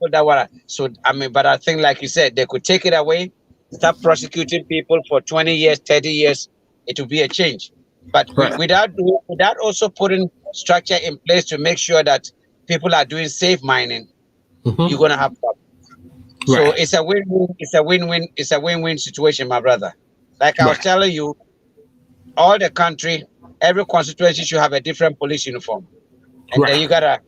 put that one. So but I think, like you said, they could take it away, start prosecuting people for 20 years, 30 years. It will be a change. But without also putting structure in place to make sure that people are doing safe mining, you're gonna have problems. So it's a win-win. It's a win-win. It's a win-win situation, my brother. Like I was telling you, all the country, every constituency should have a different police uniform, and then you gotta.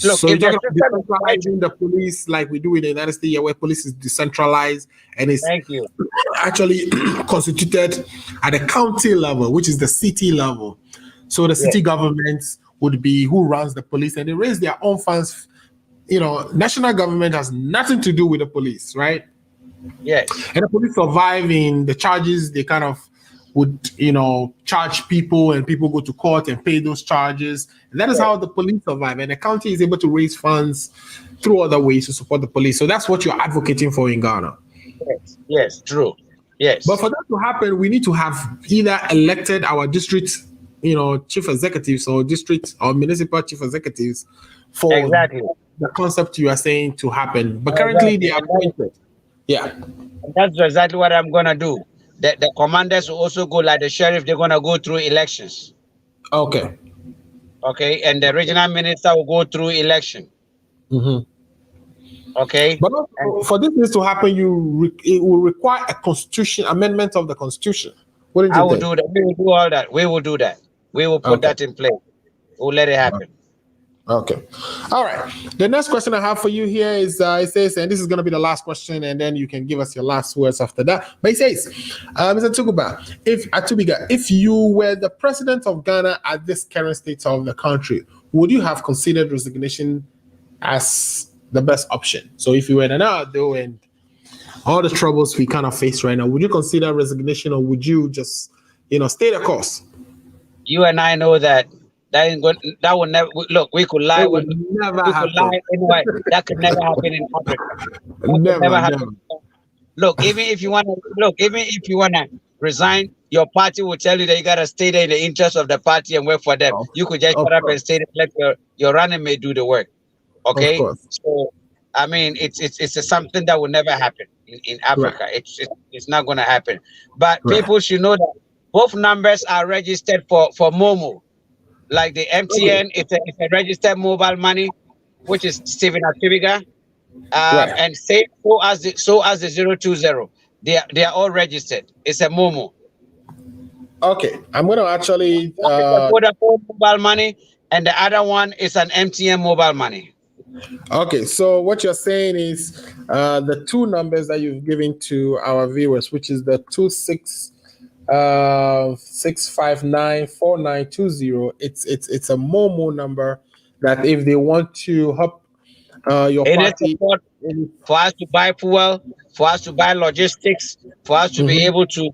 Look, so if you're decentralizing the police like we do in the United States, where police is decentralized and it's actually constituted at the county level, which is the city level. So the city governments would be who runs the police, and they raise their own funds. National government has nothing to do with the police, right? Yes. And the police survive in the charges. They kind of would, charge people, and people go to court and pay those charges. And that is how the police survive. And the county is able to raise funds through other ways to support the police. So that's what you're advocating for in Ghana. Yes, true. Yes. But for that to happen, we need to have either elected our district, chief executives or district or municipal chief executives for the concept you are saying to happen. But currently they are appointed. Yeah. That's exactly what I'm going to do. The commanders will also go like the sheriff. They're going to go through elections. Okay. And the regional minister will go through election. Okay. But for this to happen, it will require a constitution amendment of the constitution. Wouldn't you think? Do that. We will do all that. We will do that. We will put that in place. We'll let it happen. Okay. All right. The next question I have for you here is, it says, and this is going to be the last question, and then you can give us your last words after that. But it says, Mr. Atubiga, if you were the president of Ghana at this current state of the country, would you have considered resignation as the best option? So if you were now, though, and all the troubles we kind of face right now, would you consider resignation, or would you just, stay the course? You and I know that that would never look. We could lie. We could lie anyway. That could never happen in Africa. Never happen. Look, even if you want to resign, your party will tell you that you gotta stay there in the interest of the party and work for them. You could just shut up and stay there, let your running mate do the work. Okay. So it's something that will never happen in Africa. It's not gonna happen. But people should know that both numbers are registered for Momo. Like the MTN, it's a registered mobile money, which is Stephen Atubiga, and so as the 020, they are all registered. It's a Momo. Okay, I'm going to actually Vodafone mobile money, and the other one is an MTN mobile money. Okay, so what you're saying is the two numbers that you've given to our viewers, which is the 6594920. It's a Momo number that if they want to help your party for us to buy fuel, for us to buy logistics, for us to be able to,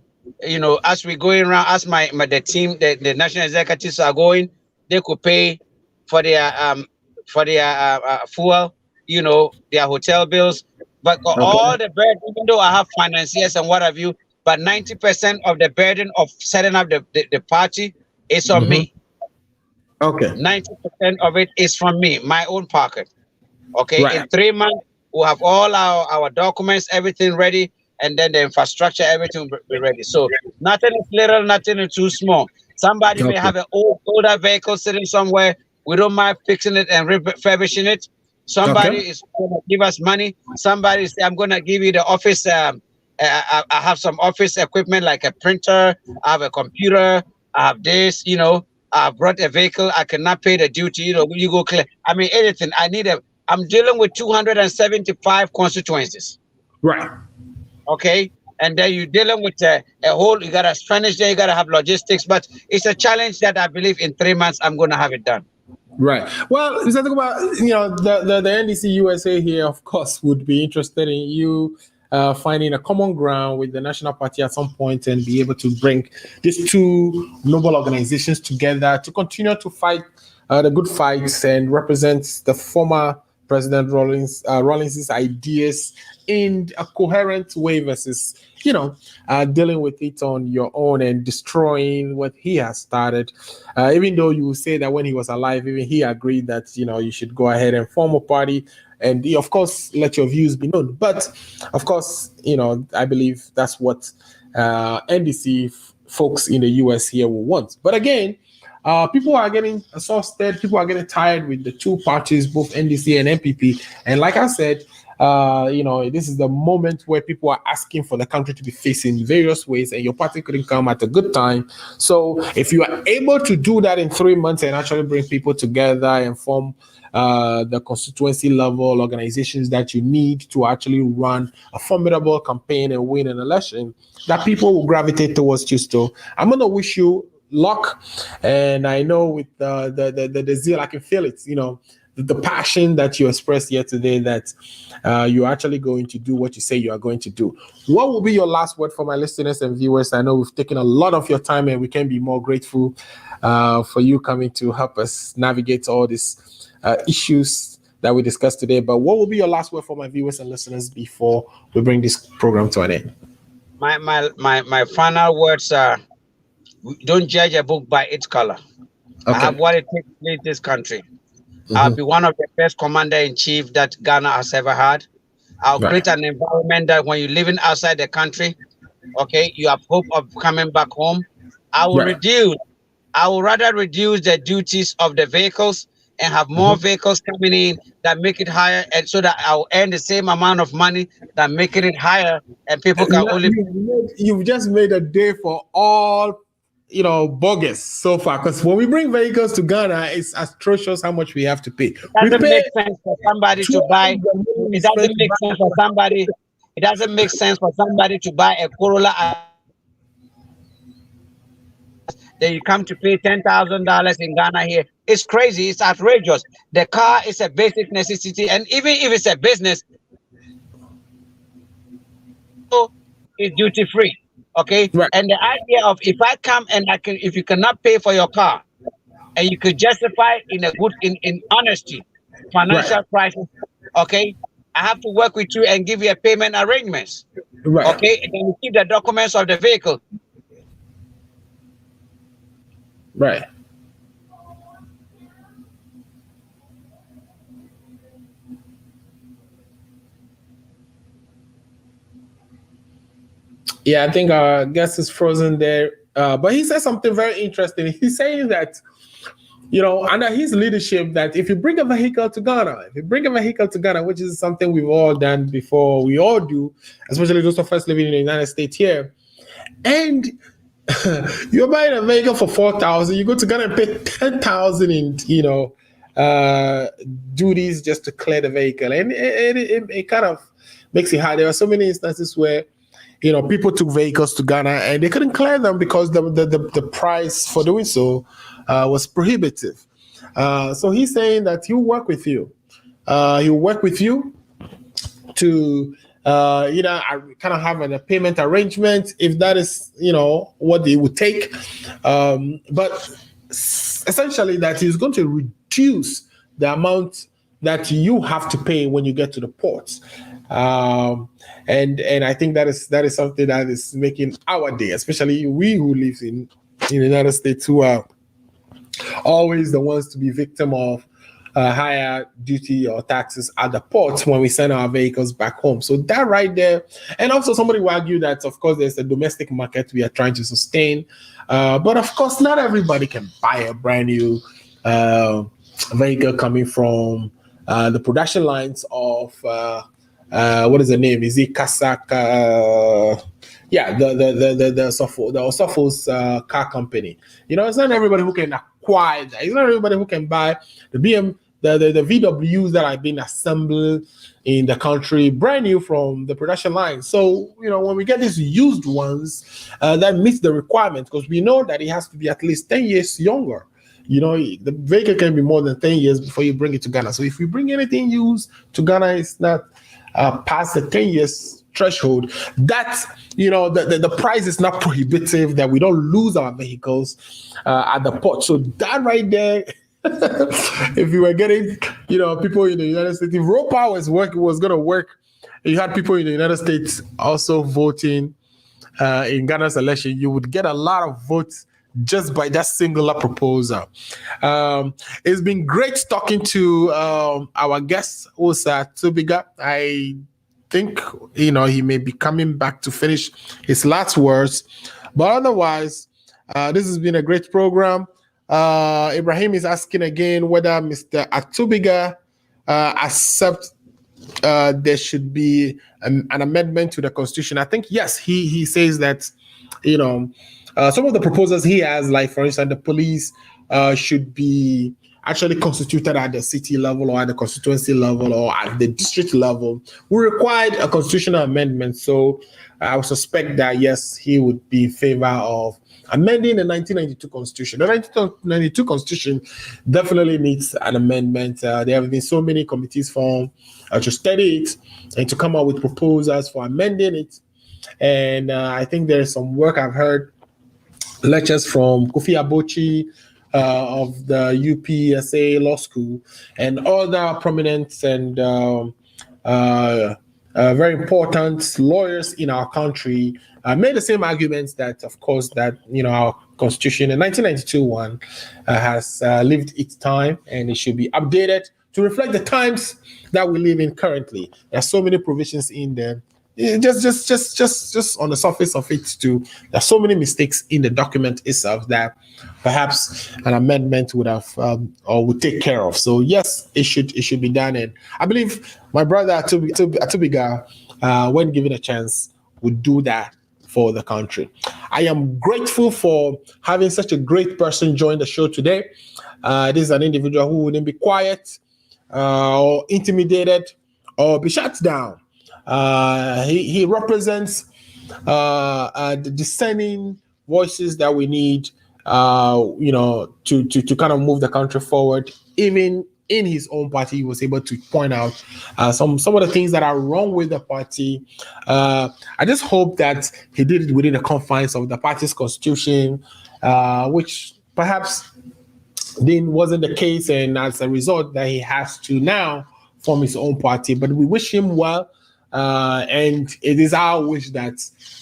as we're going around, as the team, the national executives are going, they could pay for their fuel, their hotel bills. But all the burden, even though I have financiers and what have you, but 90% of the burden of setting up the party is on me. Okay. 90% of it is from me, my own pocket. Okay. Right. In 3 months, we'll have all our documents, everything ready, and then the infrastructure, everything will be ready. So nothing is little, nothing is too small. Somebody may have an older vehicle sitting somewhere. We don't mind fixing it and refurbishing it. Somebody is going to give us money. Somebody say, I'm going to give you the office. I have some office equipment like a printer. I have a computer. I have this, I brought a vehicle, I cannot pay the duty, you go clear. I mean, anything. I'm dealing with 275 constituencies. Right. Okay. And then you're dealing with a whole, you got to Spanish there, you got to have logistics, but it's a challenge that I believe in 3 months, I'm going to have it done. Right. Well, if I think about, the NDC USA here, of course, would be interested in you finding a common ground with the National Party at some point and be able to bring these two noble organizations together to continue to fight the good fights and represent the former President Rawlings's ideas in a coherent way versus, dealing with it on your own and destroying what he has started. Even though you say that when he was alive, even he agreed that, you should go ahead and form a party and, of course, let your views be known. But, of course, I believe that's what NDC folks in the US here will want. But again, people are getting exhausted. People are getting tired with the two parties, both NDC and NPP. And like I said, this is the moment where people are asking for the country to be faced in various ways, and your party couldn't come at a good time. So if you are able to do that in 3 months and actually bring people together and form the constituency level organizations that you need to actually run a formidable campaign and win an election, that people will gravitate towards you still. I'm going to wish you luck, and I know with the zeal, I can feel it, the passion that you expressed here today, that you're actually going to do what you say you are going to do. What will be your last word for my listeners and viewers? I know we've taken a lot of your time, and we can be more grateful for you coming to help us navigate all these issues that we discussed today. But what will be your last word for my viewers and listeners before we bring this program to an end? My final words are: don't judge a book by its color. Okay. I have what it takes to lead this country. I'll be one of the best commander-in-chief that Ghana has ever had. I'll create an environment that when you're living outside the country, okay, you have hope of coming back home. I will rather reduce the duties of the vehicles and have more vehicles coming in that make it higher, and so that I'll earn the same amount of money that making it higher, and people can only... You've just made a day for all bogus so far, because when we bring vehicles to Ghana, it's atrocious how much we have to pay. It doesn't make sense for somebody to buy. It doesn't make sense for somebody. It doesn't make sense for somebody to buy a Corolla. Then you come to pay $10,000 in Ghana here. It's crazy. It's outrageous. The car is a basic necessity, and even if it's a business, it's duty free. Okay, and the idea of if I come and if you cannot pay for your car, and you could justify in honesty, financial crisis, okay, I have to work with you and give you a payment arrangements. Okay, and then you keep the documents of the vehicle. Yeah, I think our guest is frozen there. But he said something very interesting. He's saying that, under his leadership, that if you bring a vehicle to Ghana, which is something we've all done before, we all do, especially those of us living in the United States here, and you're buying a vehicle for $4,000, you go to Ghana and pay $10,000 in duties just to clear the vehicle, and it kind of makes it hard. There are so many instances where people took vehicles to Ghana and they couldn't clear them because the price for doing so was prohibitive. So he's saying that he'll work with you. He'll work with you to kind of have a payment arrangement if that is what it would take. But essentially that he's going to reduce the amount that you have to pay when you get to the ports. And I think that is something that is making our day, especially we who live in the United States, who are always the ones to be victim of higher duty or taxes at the ports when we send our vehicles back home. So that right there, and also somebody will argue that of course there's a domestic market we are trying to sustain, but of course not everybody can buy a brand new vehicle coming from the production lines of what is the name? Is it Kasaka? Yeah, the Osofo's car company. You know, it's not everybody who can acquire that. It's not everybody who can buy the the VWs that have been assembled in the country, brand new from the production line. So, you know, when we get these used ones, that meets the requirement, because we know that it has to be at least 10 years younger. You know, the vehicle can be more than 10 years before you bring it to Ghana. So if we bring anything used to Ghana, it's not past the 10 years threshold. That, you know, the price is not prohibitive, that we don't lose our vehicles at the port. So that right there, if you were getting, you know, people in the United States, if raw power was going to work, you had people in the United States also voting in Ghana's election, you would get a lot of votes just by that singular proposal. It's been great talking to our guest, Atubiga. I think, you know, he may be coming back to finish his last words, but otherwise, this has been a great program. Ibrahim is asking again whether Mr. Atubiga accepts there should be an amendment to the Constitution. I think, yes, he says that, you know, some of the proposals he has, like, for instance, the police should be actually constituted at the city level or at the constituency level or at the district level. We required a constitutional amendment. So I would suspect that, yes, he would be in favor of amending the 1992 Constitution. The 1992 Constitution definitely needs an amendment. There have been so many committees formed to study it and to come up with proposals for amending it. And I think there's some work I've heard, lectures from Kofi Abochi of the UPSA Law School and other prominent and very important lawyers in our country made the same arguments that, of course, that, you know, our Constitution, the 1992 one, has lived its time and it should be updated to reflect the times that we live in currently. There's so many provisions in there. Just on the surface of it, too, there's so many mistakes in the document itself that perhaps an amendment would have or would take care of. So yes, it should be done, and I believe my brother Atubiga, when given a chance, would do that for the country. I am grateful for having such a great person join the show today. This is an individual who wouldn't be quiet or intimidated or be shut down. He represents the discerning voices that we need, you know, to kind of move the country forward. Even in his own party, he was able to point out some of the things that are wrong with the party. I just hope that he did it within the confines of the party's constitution, which perhaps then wasn't the case, and as a result, that he has to now form his own party. But we wish him well. And it is our wish that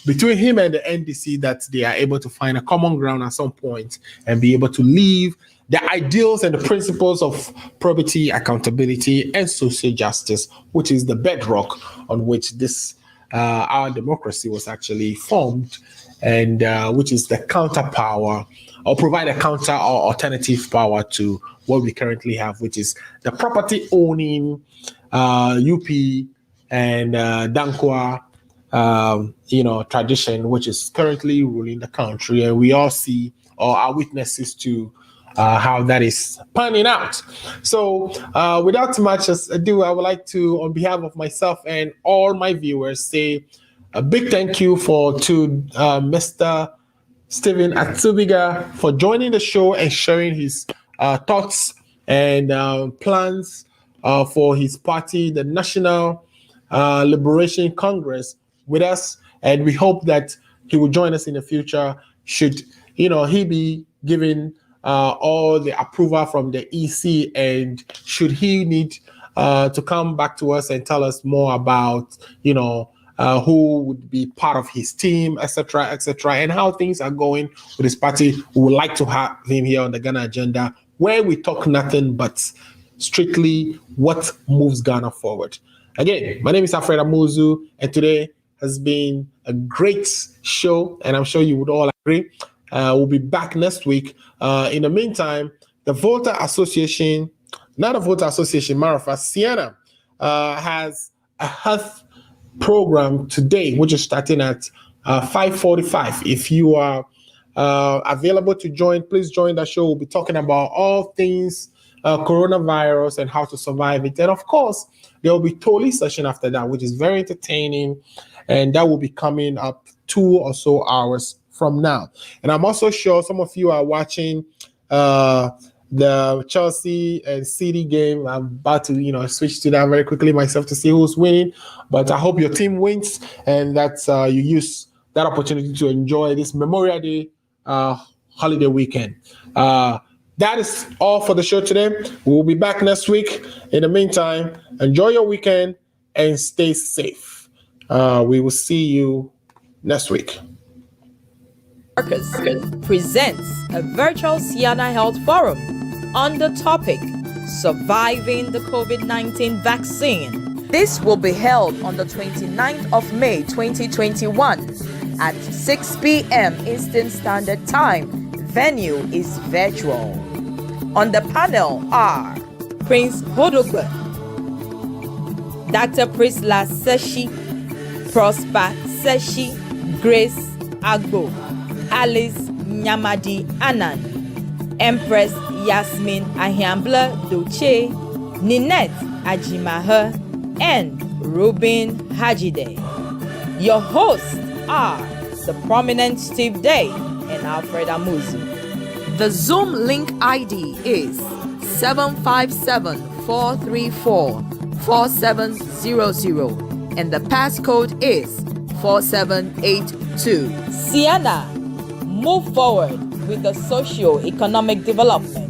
between him and the NDC that they are able to find a common ground at some point and be able to leave the ideals and the principles of probity, accountability, and social justice, which is the bedrock on which this our democracy was actually formed, and which is the counterpower, or provide a counter or alternative power to what we currently have, which is the property owning UP and Dankwa, you know, tradition, which is currently ruling the country, and we all see or are witnesses to how that is panning out. So, without much ado, I would like to, on behalf of myself and all my viewers, say a big thank you to Mr. Stephen Atubiga for joining the show and sharing his thoughts and plans for his party, the National Liberation Congress, with us, and we hope that he will join us in the future should, you know, he be given all the approval from the EC, and should he need to come back to us and tell us more about, you know, who would be part of his team, etc., and how things are going with his party. We would like to have him here on the Ghana Agenda, where we talk nothing but strictly what moves Ghana forward. Again, my name is Alfred Amuzu, and today has been a great show, and I'm sure you would all agree. We'll be back next week. In the meantime, the Voter Association, not a Voter Association, matter of fact, Sienna has a health program today, which is starting at 5:45. If you are available to join, please join the show. We'll be talking about all things coronavirus and how to survive it. And of course, there will be Toli session after that, which is very entertaining, and that will be coming up 2 or so hours from now. And I'm also sure some of you are watching the Chelsea and City game. I'm about to, switch to that very quickly myself to see who's winning. But I hope your team wins and that you use that opportunity to enjoy this Memorial Day holiday weekend. That is all for the show today. We'll be back next week. In the meantime, enjoy your weekend and stay safe. We will see you next week. Marcus presents a virtual Sienna Health Forum on the topic Surviving the COVID-19 Vaccine. This will be held on the 29th of May 2021 at 6 p.m. Eastern Standard Time. Venue is virtual. On the panel are Prince Hodogbe, Dr. Prisla Seshi, Prosper Seshi, Grace Agbo, Alice Nyamadi Anan, Empress Yasmin Ahiambla Doche, Ninette Ajimahe, and Ruben Hajide. Your hosts are the prominent Steve Day and Alfred Amuzu. The Zoom link ID is 757-434-4700 and the passcode is 4782. Sienna, move forward with the socio-economic development.